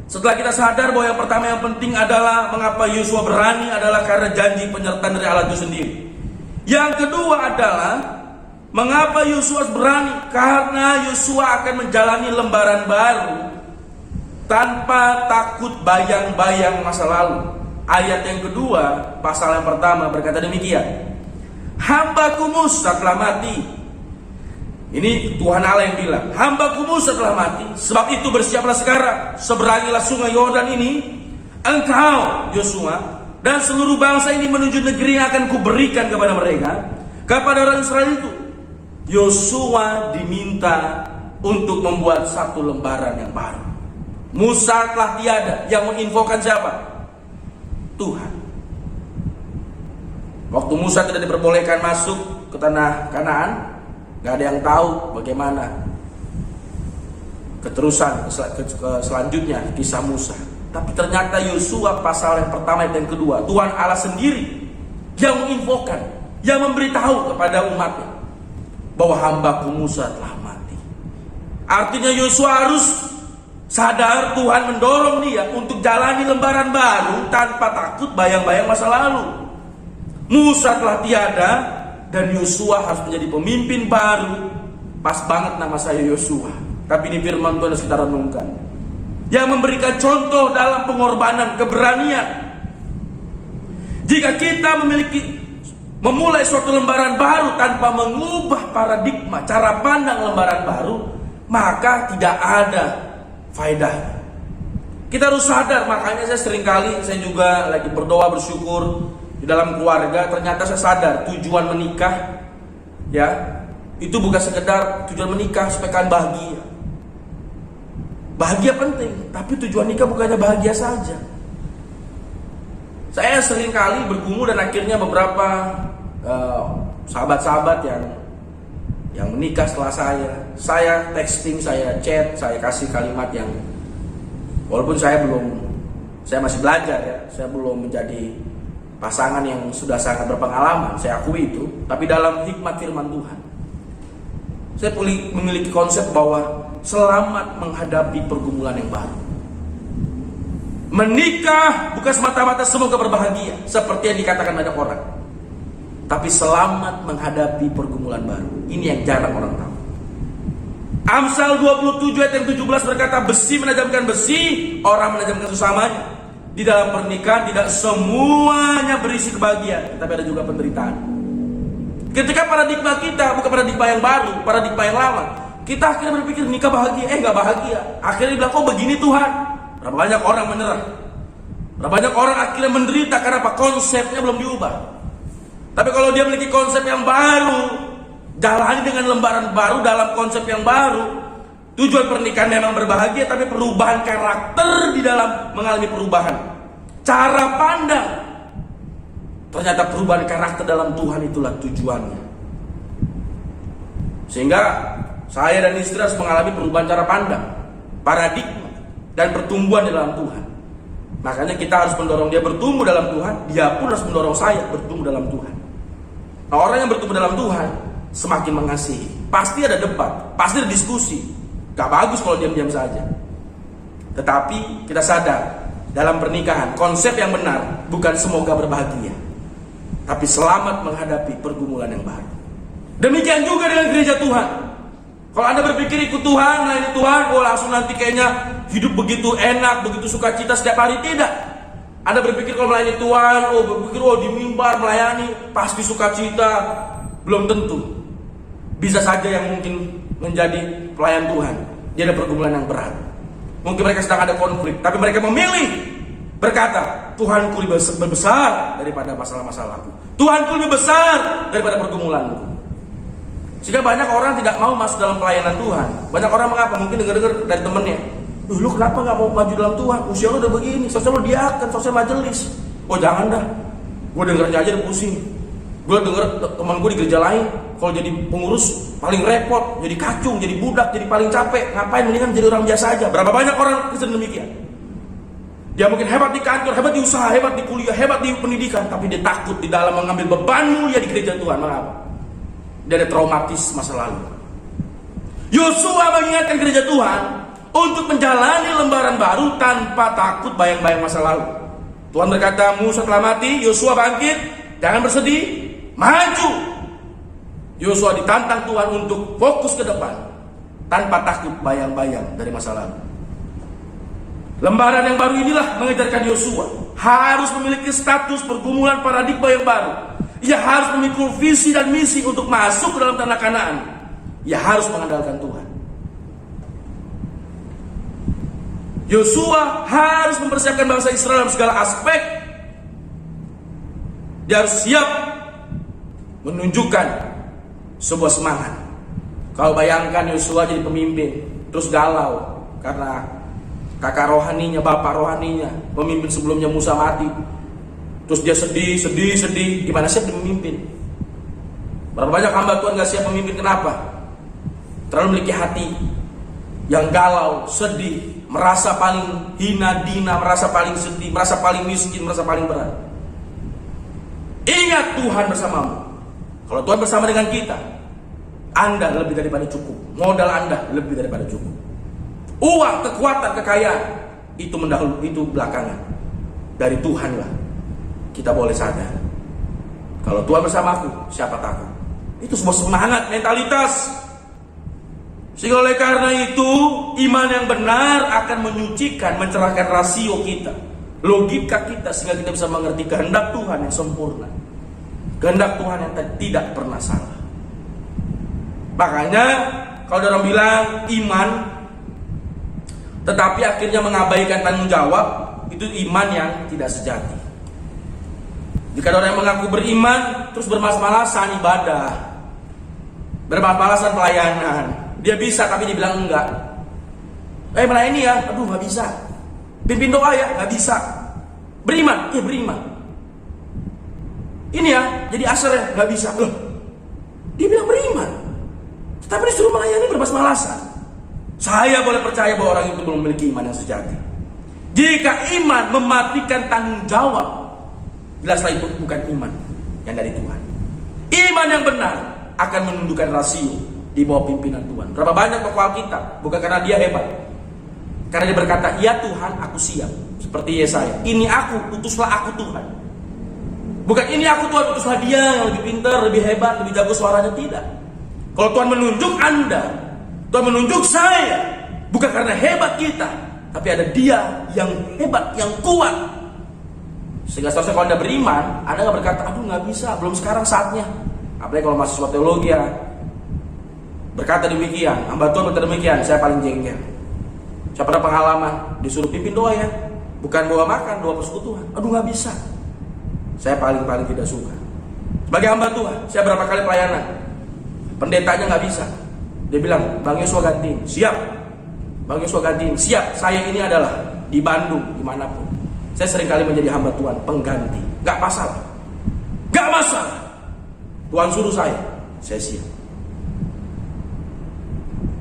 setelah kita sadar bahwa yang pertama yang penting adalah mengapa Yosua berani adalah karena janji penyertaan dari Allah itu sendiri. Yang kedua adalah mengapa Yosua berani, karena Yosua akan menjalani lembaran baru tanpa takut bayang-bayang masa lalu. Ayat yang kedua, pasal yang pertama berkata demikian, hambaku Musa telah mati. Ini Tuhan Allah yang bilang, hambaku Musa telah mati, sebab itu bersiaplah sekarang, seberangilah sungai Yordan ini, engkau Yosua dan seluruh bangsa ini menuju negeri yang akan kuberikan kepada mereka, kepada orang Israel itu. Yosua diminta untuk membuat satu lembaran yang baru. Musa telah tiada, yang menginfokan siapa? Tuhan. Waktu Musa tidak diperbolehkan masuk ke tanah Kanaan, gak ada yang tahu bagaimana keterusan selanjutnya kisah Musa. Tapi ternyata Yosua pasal yang pertama dan yang kedua, Tuhan Allah sendiri yang menginfokan, yang memberitahu kepada umatnya bahwa hambaku Musa telah mati. Artinya Yosua harus sadar Tuhan mendorong dia untuk jalani lembaran baru tanpa takut bayang-bayang masa lalu. Musa telah tiada dan Yosua harus menjadi pemimpin baru. Pas banget nama saya Yosua, tapi ini firman Tuhan harus kita renungkan, yang memberikan contoh dalam pengorbanan, keberanian. Jika kita memulai suatu lembaran baru tanpa mengubah paradigma, cara pandang lembaran baru, maka tidak ada faedahnya. Kita harus sadar, makanya saya seringkali, saya juga lagi berdoa bersyukur di dalam keluarga, ternyata saya sadar tujuan menikah ya, itu bukan sekedar tujuan menikah supaya kalian bahagia. Bahagia penting, tapi tujuan nikah bukannya bahagia saja. Saya seringkali bergumul dan akhirnya beberapa sahabat-sahabat yang menikah setelah saya texting, saya chat, saya kasih kalimat yang walaupun saya masih belajar ya, saya belum menjadi pasangan yang sudah sangat berpengalaman, saya akui itu, tapi dalam hikmat firman Tuhan, saya memiliki konsep bahwa selamat menghadapi pergumulan yang baru. Menikah bukan semata-mata semoga berbahagia seperti yang dikatakan banyak orang, tapi selamat menghadapi pergumulan baru. Ini yang jarang orang tahu. Amsal 27 ayat yang 17 berkata, besi menajamkan besi, orang menajamkan sesamanya. di dalam pernikahan tidak semuanya berisi kebahagiaan, tapi ada juga penderitaan. Ketika paradigma kita bukan paradigma yang baru, paradigma yang lama, kita akhirnya berpikir nikah bahagia, nggak bahagia. Akhirnya bilang, kok begini Tuhan? Berapa banyak orang menyerah? Berapa banyak orang akhirnya menderita karena apa? Konsepnya belum diubah. Tapi kalau dia memiliki konsep yang baru, jalani dengan lembaran baru dalam konsep yang baru. Tujuan pernikahan memang berbahagia, tapi perubahan karakter di dalam mengalami perubahan. Cara pandang. Ternyata perubahan karakter dalam Tuhan itulah tujuannya. Sehingga saya dan istri harus mengalami perubahan cara pandang, paradigma, dan pertumbuhan di dalam Tuhan. Makanya kita harus mendorong dia bertumbuh dalam Tuhan, dia pun harus mendorong saya bertumbuh dalam Tuhan. Nah, orang yang bertumbuh dalam Tuhan semakin mengasihi. Pasti ada debat, pasti ada diskusi. Gak bagus kalau diam-diam saja. Tetapi kita sadar, dalam pernikahan konsep yang benar bukan semoga berbahagia, tapi selamat menghadapi pergumulan yang baru. Demikian juga dengan gereja Tuhan. Kalau Anda berpikir ikut Tuhan, melayani Tuhan, langsung nanti kayaknya hidup begitu enak, begitu sukacita setiap hari. Tidak. Anda berpikir kalau melayani Tuhan, berpikir di mimbar melayani pasti sukacita. Belum tentu. Bisa saja yang mungkin menjadi pelayan Tuhan, dia ada pergumulan yang berat. Mungkin mereka sedang ada konflik, tapi mereka memilih berkata, Tuhanku lebih besar daripada masalah-masalahku. Tuhanku lebih besar daripada pergumulanku. Sehingga banyak orang tidak mau masuk dalam pelayanan Tuhan. Banyak orang mengapa? Mungkin dengar-dengar dari temennya, lu kenapa gak mau maju dalam Tuhan? Usia lu udah begini, sosial lu diakan, sosial majelis. Oh jangan dah, gue dengernya aja udah pusing. Gue denger teman gue di gereja lain, kalau jadi pengurus paling repot, jadi kacung, jadi budak, jadi paling capek. Ngapain, mendingan jadi orang biasa aja. Berapa banyak orang Kristen demikian? Dia mungkin hebat di kantor, hebat di usaha, hebat di kuliah, hebat di pendidikan, tapi dia takut di dalam mengambil beban mulia di gereja Tuhan. Mengapa? Dia ada traumatis masa lalu. Yosua mengingatkan gereja Tuhan untuk menjalani lembaran baru tanpa takut bayang-bayang masa lalu. Tuhan berkata, Musa telah mati, Yosua bangkit, jangan bersedih, maju. Yosua ditantang Tuhan untuk fokus ke depan tanpa takut bayang-bayang dari masa lalu. Lembaran yang baru inilah mengajarkan Yosua harus memiliki status pergumulan paradigma yang baru. Ia harus memikul visi dan misi untuk masuk ke dalam tanah Kanaan. Ia harus mengandalkan Tuhan. Yosua harus mempersiapkan bangsa Israel dalam segala aspek. Dia harus siap menunjukkan sebuah semangat. Kau bayangkan Yosua jadi pemimpin, terus galau karena kakak rohaninya, bapak rohaninya, pemimpin sebelumnya Musa mati. Terus dia sedih. Gimana siap dia memimpin? Berapa banyak hamba Tuhan gak siap memimpin? Kenapa? Terlalu memiliki hati yang galau, sedih, merasa paling hina dina, merasa paling sedih, merasa paling miskin, merasa paling berat. Ingat Tuhan bersamamu. Kalau Tuhan bersama dengan kita, Anda lebih daripada cukup. Modal Anda lebih daripada cukup. Uang, kekuatan, kekayaan itu mendahului, itu belakangan. Dari Tuhan lah kita boleh sadar. Kalau Tuhan bersamaku, siapa takut? Itu sebuah semangat, mentalitas. Sehingga oleh karena itu, iman yang benar akan menyucikan, mencerahkan rasio kita, logika kita, sehingga kita bisa mengerti kehendak Tuhan yang sempurna, kehendak Tuhan yang tidak pernah salah. Makanya kalau orang bilang iman tetapi akhirnya mengabaikan tanggung jawab, itu iman yang tidak sejati. Jika ada orang yang mengaku beriman terus bermalas-malasan ibadah, bermalas-malasan pelayanan, dia bisa tapi dibilang enggak. Melayani ya, aduh nggak bisa. Pimpin doa ya, nggak bisa. Beriman, ya beriman. Ini ya, jadi asal ya, nggak bisa. Loh, dia bilang beriman, tapi disuruh melayani bermalas-malasan. Saya boleh percaya bahwa orang itu belum memiliki iman yang sejati. Jika iman mematikan tanggung jawab, jelaslah itu bukan iman yang dari Tuhan. Iman yang benar akan menundukkan rasio di bawah pimpinan Tuhan. Berapa banyak tokoh Alkitab, bukan karena dia hebat, karena dia berkata, ya Tuhan aku siap. Seperti Yesaya, ini aku, utuslah aku Tuhan. Bukan ini aku Tuhan, utuslah dia yang lebih pintar, lebih hebat, lebih jago suaranya. Tidak. Kalau Tuhan menunjuk Anda, Tuhan menunjuk saya, bukan karena hebat kita, tapi ada dia yang hebat, yang kuat, Sehingga seharusnya kalau Anda beriman, Anda nggak berkata, aduh nggak bisa, belum sekarang saatnya. Apalagi kalau mahasiswa teologi ya, berkata demikian, hamba Tuhan berkata demikian, saya paling jengkel. Saya pernah pengalaman, disuruh pimpin doa ya, bukan doa makan, doa persekutuan. Aduh nggak bisa. Saya paling tidak suka. Sebagai hamba Tuhan, saya berapa kali pelayanan, pendetanya nggak bisa. Dia bilang, Bang Yosua gantiin, siap. Bang Yosua gantiin, siap. Saya ini adalah di Bandung, dimanapun. Saya seringkali menjadi hamba Tuhan, pengganti. Nggak masalah. Nggak masalah. Tuhan suruh saya siap.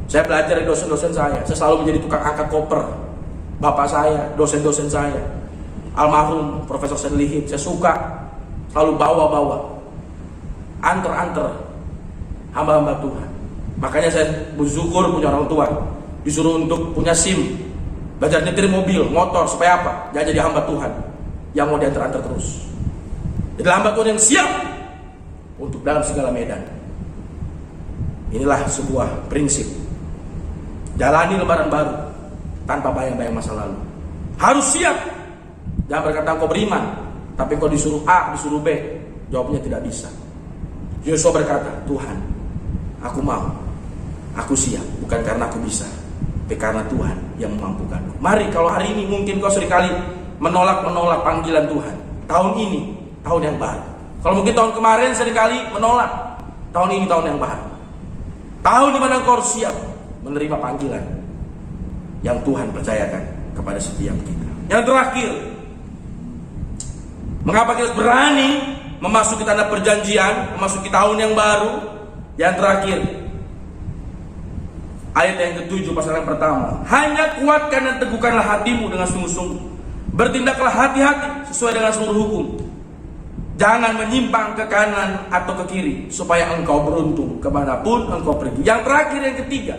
Saya belajar dari dosen-dosen saya selalu menjadi tukang angkat koper. Bapak saya, dosen-dosen saya, almarhum Profesor Senlihit, saya suka selalu bawa-bawa, anter-anter hamba-hamba Tuhan. Makanya saya bersyukur punya orang tua, disuruh untuk punya SIM, belajar nyetir mobil, motor, supaya apa? Jangan jadi hamba Tuhan yang mau diantar-antar terus. Jadi hamba Tuhan yang siap untuk dalam segala medan. Inilah sebuah prinsip. Jalani lembaran baru tanpa bayang-bayang masa lalu. Harus siap. Jangan berkata engkau beriman, tapi engkau disuruh A, disuruh B. Jawabnya tidak bisa. Yosua berkata, Tuhan, aku mau, aku siap, bukan karena aku bisa, tapi karena Tuhan yang memampukanku. Mari, kalau hari ini mungkin kau seringkali menolak panggilan Tuhan. Tahun ini, tahun yang baru. Kalau mungkin tahun kemarin seringkali menolak, tahun ini tahun yang baru. Tahun di mana kau siap menerima panggilan yang Tuhan percayakan kepada setiap kita. Yang terakhir, mengapa kita berani memasuki tanda perjanjian, memasuki tahun yang baru? Yang terakhir, ayat yang ke-7 pasal yang pertama, hanya kuatkan dan teguhkanlah hatimu dengan sungguh-sungguh, bertindaklah hati-hati sesuai dengan seluruh hukum, jangan menyimpang ke kanan atau ke kiri, supaya engkau beruntung kemanapun engkau pergi. Yang terakhir, yang ketiga,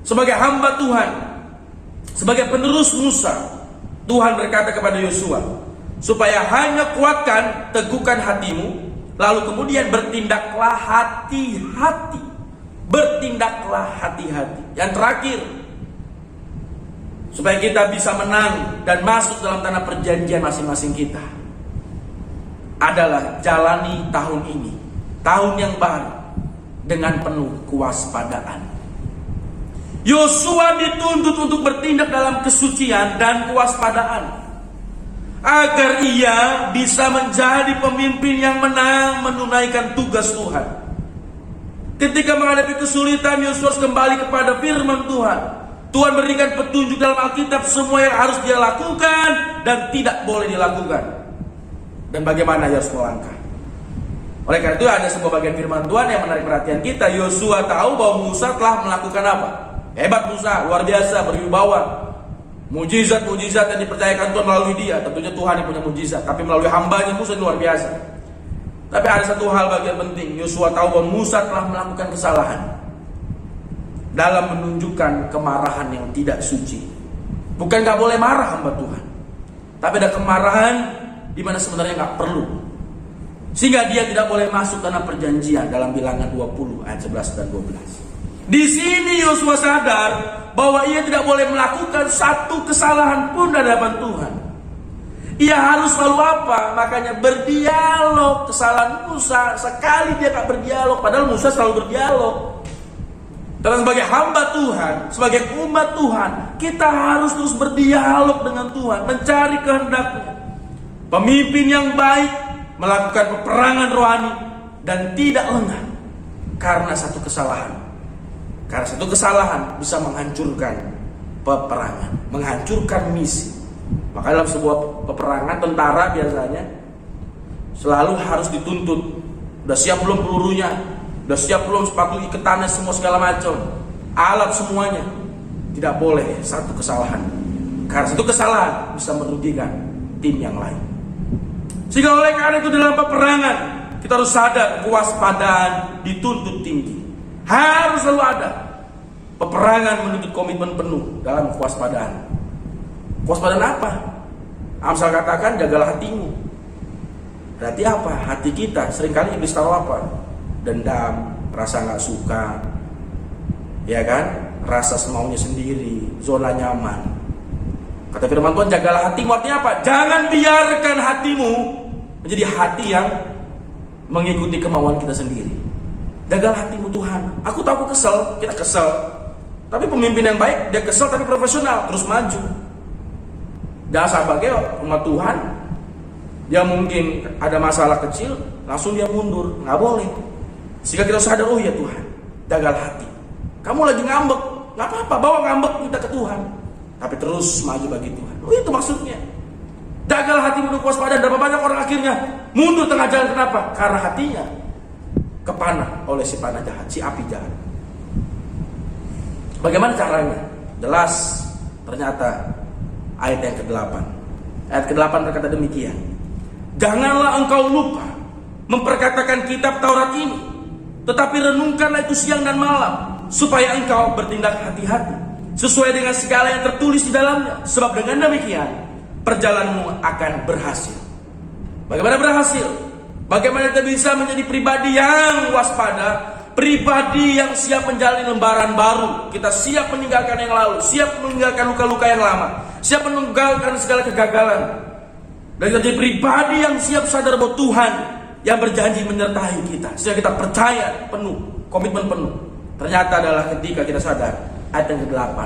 sebagai hamba Tuhan, sebagai penerus Musa, Tuhan berkata kepada Yosua, supaya hanya kuatkan, teguhkan hatimu, lalu kemudian bertindaklah hati-hati. Bertindaklah hati-hati. Yang terakhir, supaya kita bisa menang dan masuk dalam tanah perjanjian masing-masing kita, adalah jalani tahun ini, tahun yang baru, dengan penuh kewaspadaan. Yosua dituntut untuk bertindak dalam kesucian dan kewaspadaan, agar ia bisa menjadi pemimpin yang menang menunaikan tugas Tuhan. Ketika menghadapi kesulitan, Yosua kembali kepada firman Tuhan. Tuhan berikan petunjuk dalam Alkitab semua yang harus dia lakukan dan tidak boleh dilakukan, dan bagaimana dia harus melangkah. Oleh karena itu ada sebuah bagian firman Tuhan yang menarik perhatian kita. Yosua tahu bahwa Musa telah melakukan apa? Hebat Musa, luar biasa, berwibawa. Mujizat-mujizat yang dipercayakan Tuhan melalui dia. Tentunya Tuhan yang punya mujizat, tapi melalui hambanya Musa luar biasa. Tapi ada satu hal bagian penting. Yosua tahu bahwa Musa telah melakukan kesalahan dalam menunjukkan kemarahan yang tidak suci. Bukan gak boleh marah hamba Tuhan, tapi ada kemarahan di mana sebenarnya gak perlu, sehingga dia tidak boleh masuk tanah perjanjian dalam Bilangan 20 ayat 11 dan 12. Di sini Yosua sadar bahwa ia tidak boleh melakukan satu kesalahan pun di hadapan Tuhan. Ia harus selalu apa? Makanya berdialog. Kesalahan Musa, sekali dia tak berdialog, padahal Musa selalu berdialog. Dan sebagai hamba Tuhan, sebagai umat Tuhan, kita harus terus berdialog dengan Tuhan, mencari kehendaknya. Pemimpin yang baik melakukan peperangan rohani dan tidak lengah karena satu kesalahan. Karena satu kesalahan bisa menghancurkan peperangan, menghancurkan misi. Maka dalam sebuah peperangan, tentara biasanya selalu harus dituntut. Udah siap belum pelurunya? Udah siap belum sepatu iketannya, semua segala macam, alat semuanya. Tidak boleh satu kesalahan, karena satu kesalahan bisa merugikan tim yang lain. Sehingga oleh karena itu dalam peperangan kita harus sadar kewaspadaan dituntut tinggi. Harus selalu ada. Peperangan menuntut komitmen penuh dalam kewaspadaan. Kewaspadaan apa? Amsal katakan jagalah hatimu. Berarti apa? Hati kita seringkali iblis taruh apa? Dendam, rasa gak suka, ya kan? Rasa semaunya sendiri, zona nyaman. Kata firman Tuhan, jagalah hatimu. Artinya apa? Jangan biarkan hatimu menjadi hati yang mengikuti kemauan kita sendiri. Jagalah hatimu Tuhan. Aku tahu aku kesel, kita kesel. Tapi pemimpin yang baik, dia kesel tapi profesional, terus maju. Jangan sebagai umat Tuhan, dia mungkin ada masalah kecil, langsung dia mundur. Nggak boleh. Sehingga kita sadar, oh ya Tuhan, jagalah hati. Kamu lagi ngambek, nggak apa-apa, bawa ngambek kita ke Tuhan. Tapi terus maju bagi Tuhan. Oh itu maksudnya. Jagalah hatimu dengan kewaspadaan. Berapa banyak orang akhirnya mundur tengah jalan. Kenapa? Karena hatinya kepanah oleh si panah jahat, si api jahat. Bagaimana caranya? Jelas, ternyata ayat yang ke-8. Ayat ke-8 berkata demikian. Janganlah engkau lupa memperkatakan kitab Taurat ini, tetapi renungkanlah itu siang dan malam, supaya engkau bertindak hati-hati sesuai dengan segala yang tertulis di dalamnya. Sebab dengan demikian perjalananmu akan berhasil. Bagaimana berhasil? Bagaimana kita bisa menjadi pribadi yang waspada, pribadi yang siap menjalani lembaran baru. Kita siap meninggalkan yang lalu, siap meninggalkan luka-luka yang lama, siap meninggalkan segala kegagalan. Dan kita jadi pribadi yang siap sadar bahwa Tuhan yang berjanji menyertai kita, sehingga kita percaya penuh, komitmen penuh. Ternyata adalah ketika kita sadar. Ayat yang ke-8,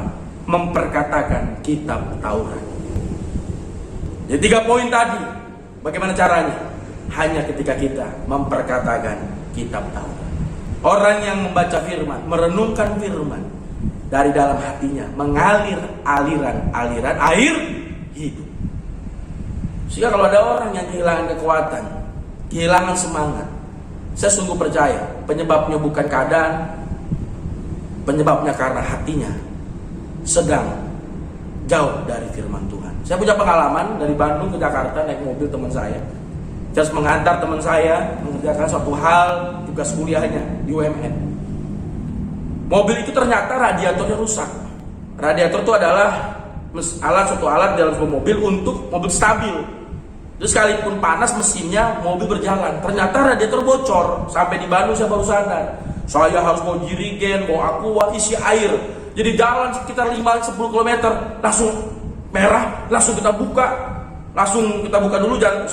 memperkatakan kitab Taurat. Jadi 3 poin tadi. Bagaimana caranya? Hanya ketika kita memperkatakan kitab Taurat. Orang yang membaca firman, merenungkan firman, dari dalam hatinya mengalir aliran-aliran air hidup. Sehingga kalau ada orang yang kehilangan kekuatan, kehilangan semangat, saya sungguh percaya penyebabnya bukan keadaan, penyebabnya karena hatinya sedang jauh dari firman Tuhan. Saya punya pengalaman dari Bandung ke Jakarta naik mobil teman saya. Saya harus mengantar teman saya mengerjakan suatu hal, tugas kuliahnya di UMN. Mobil itu ternyata radiatornya rusak. Radiator itu adalah suatu alat dalam sebuah mobil untuk mobil stabil. Jadi sekalipun panas mesinnya, mobil berjalan. Ternyata radiator bocor. Sampai di Bandung saya baru sadar. Saya harus bawa jirigen, bawa aqua, isi air. Jadi jalan sekitar 5-10 km, langsung merah, langsung kita buka. Langsung kita buka dulu, jangan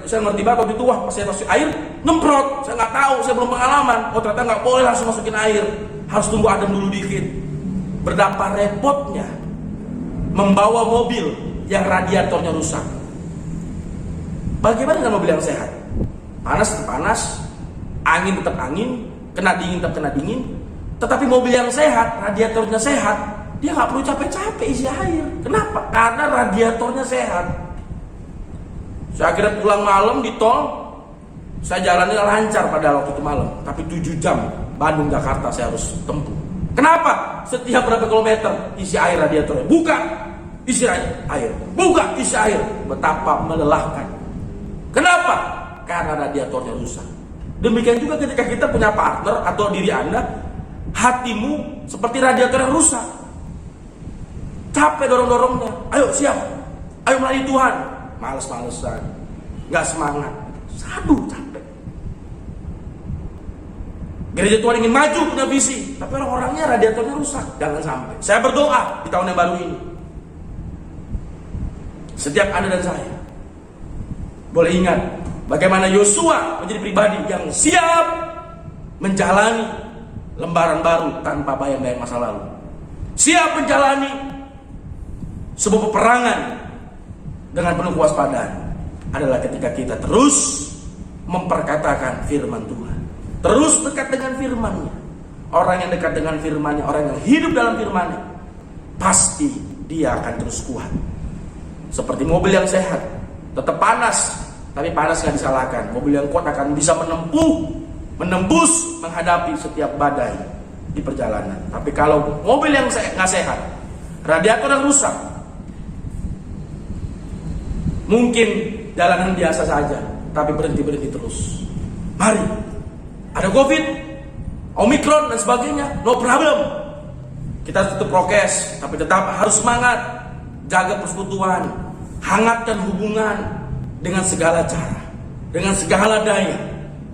saya ngerti banget waktu itu, wah pas saya masukin air, nyemprot. Saya nggak tahu, saya belum pengalaman. Oh ternyata nggak boleh langsung masukin air, harus tunggu adem dulu dikit. Betapa repotnya membawa mobil yang radiatornya rusak. Bagaimana dengan mobil yang sehat? Panas tetap panas, angin tetap angin, kena dingin tetap kena dingin. Tetapi mobil yang sehat, radiatornya sehat, dia nggak perlu capek-capek isi air. Kenapa? Karena radiatornya sehat. Saya akhirnya pulang malam di tol, saya jalannya lancar pada waktu itu malam. Tapi 7 jam Bandung Jakarta saya harus tempuh. Kenapa? Setiap berapa kilometer isi air radiatornya. Buka, isi air. Buka, isi air. Betapa melelahkan. Kenapa? Karena radiatornya rusak. Demikian juga ketika kita punya partner atau diri Anda, hatimu seperti radiator yang rusak. Capek dorong-dorongnya. Ayo siap. Ayo melayani Tuhan. Males-malesan. Gak semangat. Aduh capek. Gereja Tuhan ingin maju, punya visi. Tapi orang-orangnya radiatornya rusak. Jangan sampai. Saya berdoa di tahun yang baru ini. Setiap Anda dan saya boleh ingat bagaimana Yosua menjadi pribadi yang siap menjalani lembaran baru tanpa bayang-bayang masa lalu. Siap menjalani sebuah peperangan dengan penuh kewaspadaan adalah ketika kita terus memperkatakan firman Tuhan. Terus dekat dengan firman-Nya. Orang yang dekat dengan firman-Nya, orang yang hidup dalam firman-Nya, pasti dia akan terus kuat. Seperti mobil yang sehat, tetap panas, tapi panas gak disalahkan. Mobil yang kuat akan bisa menembus, menghadapi setiap badai di perjalanan. Tapi kalau mobil yang gak sehat, radiator yang rusak, mungkin jalanan biasa saja, tapi berhenti terus. Mari, ada COVID, Omikron dan sebagainya, no problem. Kita tetap prokes, tapi tetap harus semangat, jaga persekutuan, hangatkan hubungan dengan segala cara, dengan segala daya.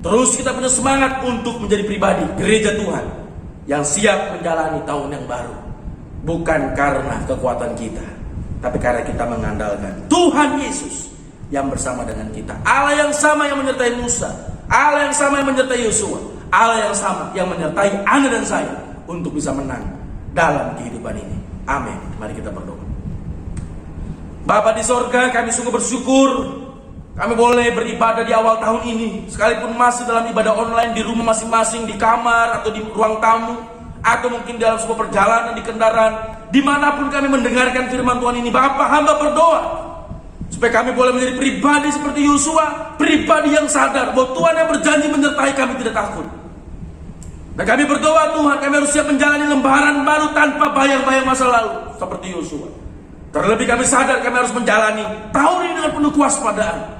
Terus kita punya semangat untuk menjadi pribadi gereja Tuhan yang siap menjalani tahun yang baru. Bukan karena kekuatan kita, tapi karena kita mengandalkan Tuhan Yesus yang bersama dengan kita. Allah yang sama yang menyertai Musa, Allah yang sama yang menyertai Yosua, Allah yang sama yang menyertai Anda dan saya untuk bisa menang dalam kehidupan ini. Amin. Mari kita berdoa. Bapa di sorga, kami sungguh bersyukur kami boleh beribadah di awal tahun ini, sekalipun masih dalam ibadah online di rumah masing-masing, di kamar atau di ruang tamu, atau mungkin dalam sebuah perjalanan di kendaraan, dimanapun kami mendengarkan firman Tuhan ini. Bapa, hamba berdoa supaya kami boleh menjadi pribadi seperti Yosua, pribadi yang sadar bahwa Tuhan yang berjanji menyertai kami tidak takut. Dan kami berdoa, Tuhan, kami harus siap menjalani lembaran baru tanpa bayang-bayang masa lalu seperti Yosua. Terlebih kami sadar kami harus menjalani tahun ini dengan penuh kewaspadaan.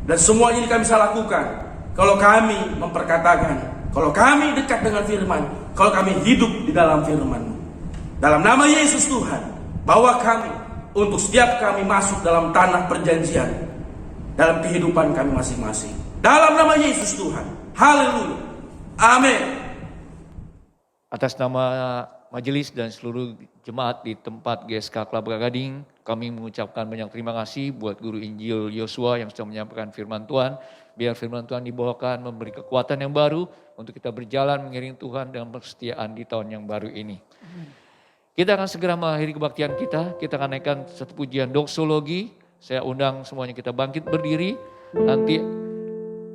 Dan semuanya ini kami bisa lakukan kalau kami memperkatakan, kalau kami dekat dengan firman, kalau kami hidup di dalam firman-Mu. Dalam nama Yesus Tuhan, bawa kami untuk setiap kami masuk dalam tanah perjanjian dalam kehidupan kami masing-masing. Dalam nama Yesus Tuhan. Haleluya. Amin. Atas nama majelis dan seluruh jemaat di tempat GSK Kelapa Gading, kami mengucapkan banyak terima kasih buat Guru Injil Yosua yang sudah menyampaikan firman Tuhan. Biar firman Tuhan dibawakan memberi kekuatan yang baru untuk kita berjalan mengiring Tuhan dengan persetiaan di tahun yang baru ini. Kita akan segera mengakhiri kebaktian kita. Kita akan naikkan satu pujian doksologi. Saya undang semuanya kita bangkit berdiri. Nanti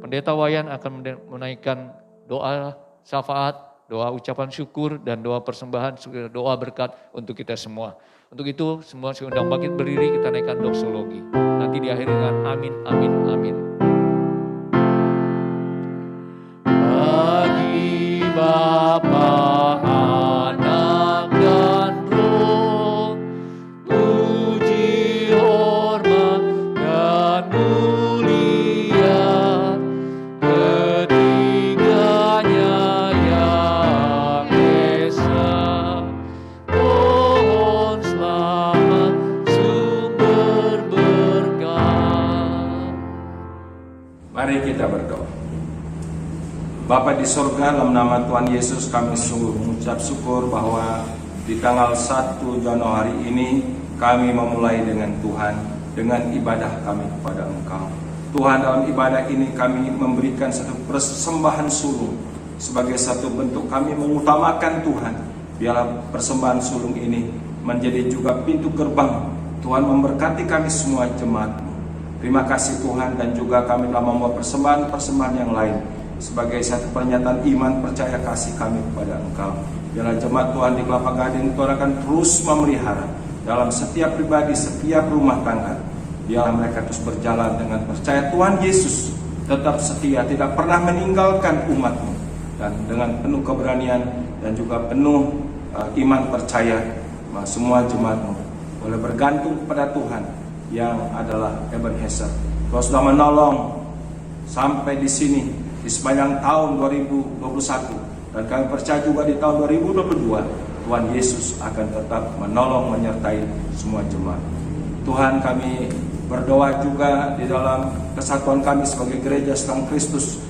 Pendeta Wayan akan menaikkan doa syafaat, doa ucapan syukur, dan doa persembahan, doa berkat untuk kita semua. Untuk itu semua saya undang bangkit berdiri, kita naikkan doksologi. Nanti diakhiri dengan amin, amin, amin. Bagi Bapa, Anak, dan Roh, puji, hormat, dan mulia ketiganya yang esa. Pohon selamat, sumber berkah. Mari kita berdoa. Bapa di sorga, dalam nama Tuhan Yesus kami sungguh mengucap syukur bahwa di tanggal 1 Januari ini kami memulai dengan Tuhan, dengan ibadah kami kepada Engkau. Tuhan, dalam ibadah ini kami memberikan satu persembahan sulung sebagai satu bentuk kami mengutamakan Tuhan. Biarlah persembahan sulung ini menjadi juga pintu gerbang Tuhan memberkati kami semua jemaat-Mu. Terima kasih Tuhan, dan juga kami telah membawa persembahan-persembahan yang lain sebagai satu pernyataan iman percaya kasih kami kepada Engkau. Biarlah jemaat Tuhan di Kelapa Gading Tuhan akan terus memelihara dalam setiap pribadi, setiap rumah tangga. Biarlah mereka terus berjalan dengan percaya Tuhan Yesus tetap setia, tidak pernah meninggalkan umat-Mu, dan dengan penuh keberanian dan juga penuh iman percaya semua jemaat-Mu boleh bergantung kepada Tuhan yang adalah Ebenezer. Tuhan sudah menolong sampai di sini di sepanjang tahun 2021, dan kami percaya juga di tahun 2022 Tuhan Yesus akan tetap menolong menyertai semua jemaat. Tuhan, kami berdoa juga di dalam kesatuan kami sebagai gereja Sedang Kristus,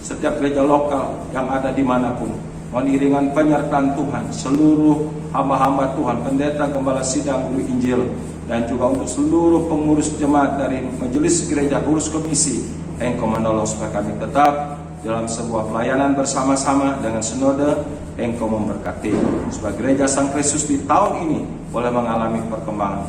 setiap gereja lokal yang ada dimanapun, mohon iringan penyertaan Tuhan, seluruh hamba-hamba Tuhan, pendeta, gembala sidang, guru Injil, dan juga untuk seluruh pengurus jemaat dari majelis gereja, pengurus komisi. Engkau menolong supaya kami tetap dalam sebuah pelayanan bersama-sama dengan sinode. Engkau memberkati supaya gereja Sang Kristus di tahun ini boleh mengalami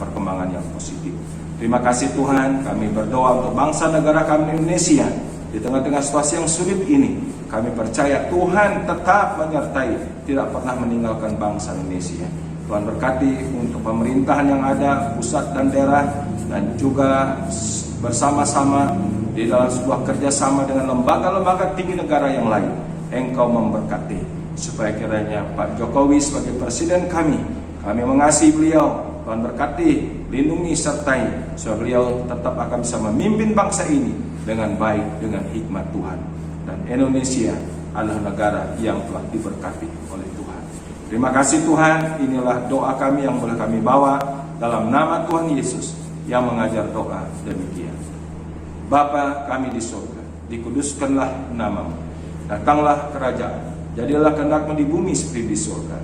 perkembangan yang positif. Terima kasih Tuhan, kami berdoa untuk bangsa negara kami Indonesia. Di tengah-tengah situasi yang sulit ini, kami percaya Tuhan tetap menyertai, tidak pernah meninggalkan bangsa Indonesia. Tuhan berkati untuk pemerintahan yang ada, pusat dan daerah, dan juga bersama-sama di dalam sebuah kerjasama dengan lembaga-lembaga tinggi negara yang lain. Engkau memberkati supaya kiranya Pak Jokowi sebagai presiden kami mengasihi beliau. Tuhan berkati, lindungi, sertai supaya beliau tetap akan bisa memimpin bangsa ini dengan baik, dengan hikmat Tuhan. Dan Indonesia adalah negara yang telah diberkati oleh Tuhan. Terima kasih Tuhan, inilah doa kami yang boleh kami bawa dalam nama Tuhan Yesus yang mengajar doa demikian. Bapa kami di surga, dikuduskanlah nama-Mu, datanglah kerajaan, jadilah kehendak-Mu di bumi seperti di surga.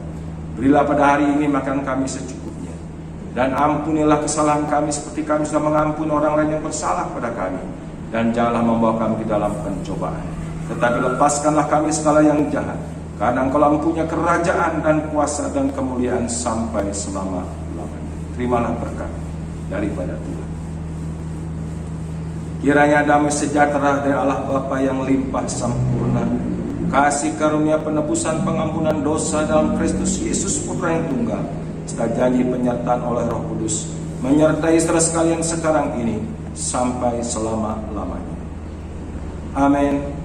Berilah pada hari ini makan kami secukupnya, Dan ampunilah kesalahan kami seperti kami sudah mengampuni orang lain yang bersalah pada kami. Dan janganlah membawa kami ke dalam pencobaan, tetapi lepaskanlah kami segala yang jahat. Karena Engkau mempunyai kerajaan dan kuasa dan kemuliaan sampai selama-lamanya. Terimalah berkat daripada Tuhan. Kiranya damai sejahtera dari Allah Bapa yang limpah sempurna, kasih karunia penebusan pengampunan dosa dalam Kristus Yesus Putra yang tunggal, serta janji penyertaan oleh Roh Kudus, menyertai saudara sekalian sekarang ini sampai selama-lamanya. Amin.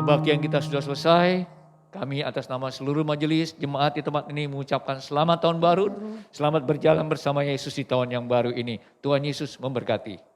Kebaktian kita sudah selesai. Kami atas nama seluruh majelis jemaat di tempat ini mengucapkan selamat tahun baru. Selamat berjalan bersama Yesus di tahun yang baru ini. Tuhan Yesus memberkati.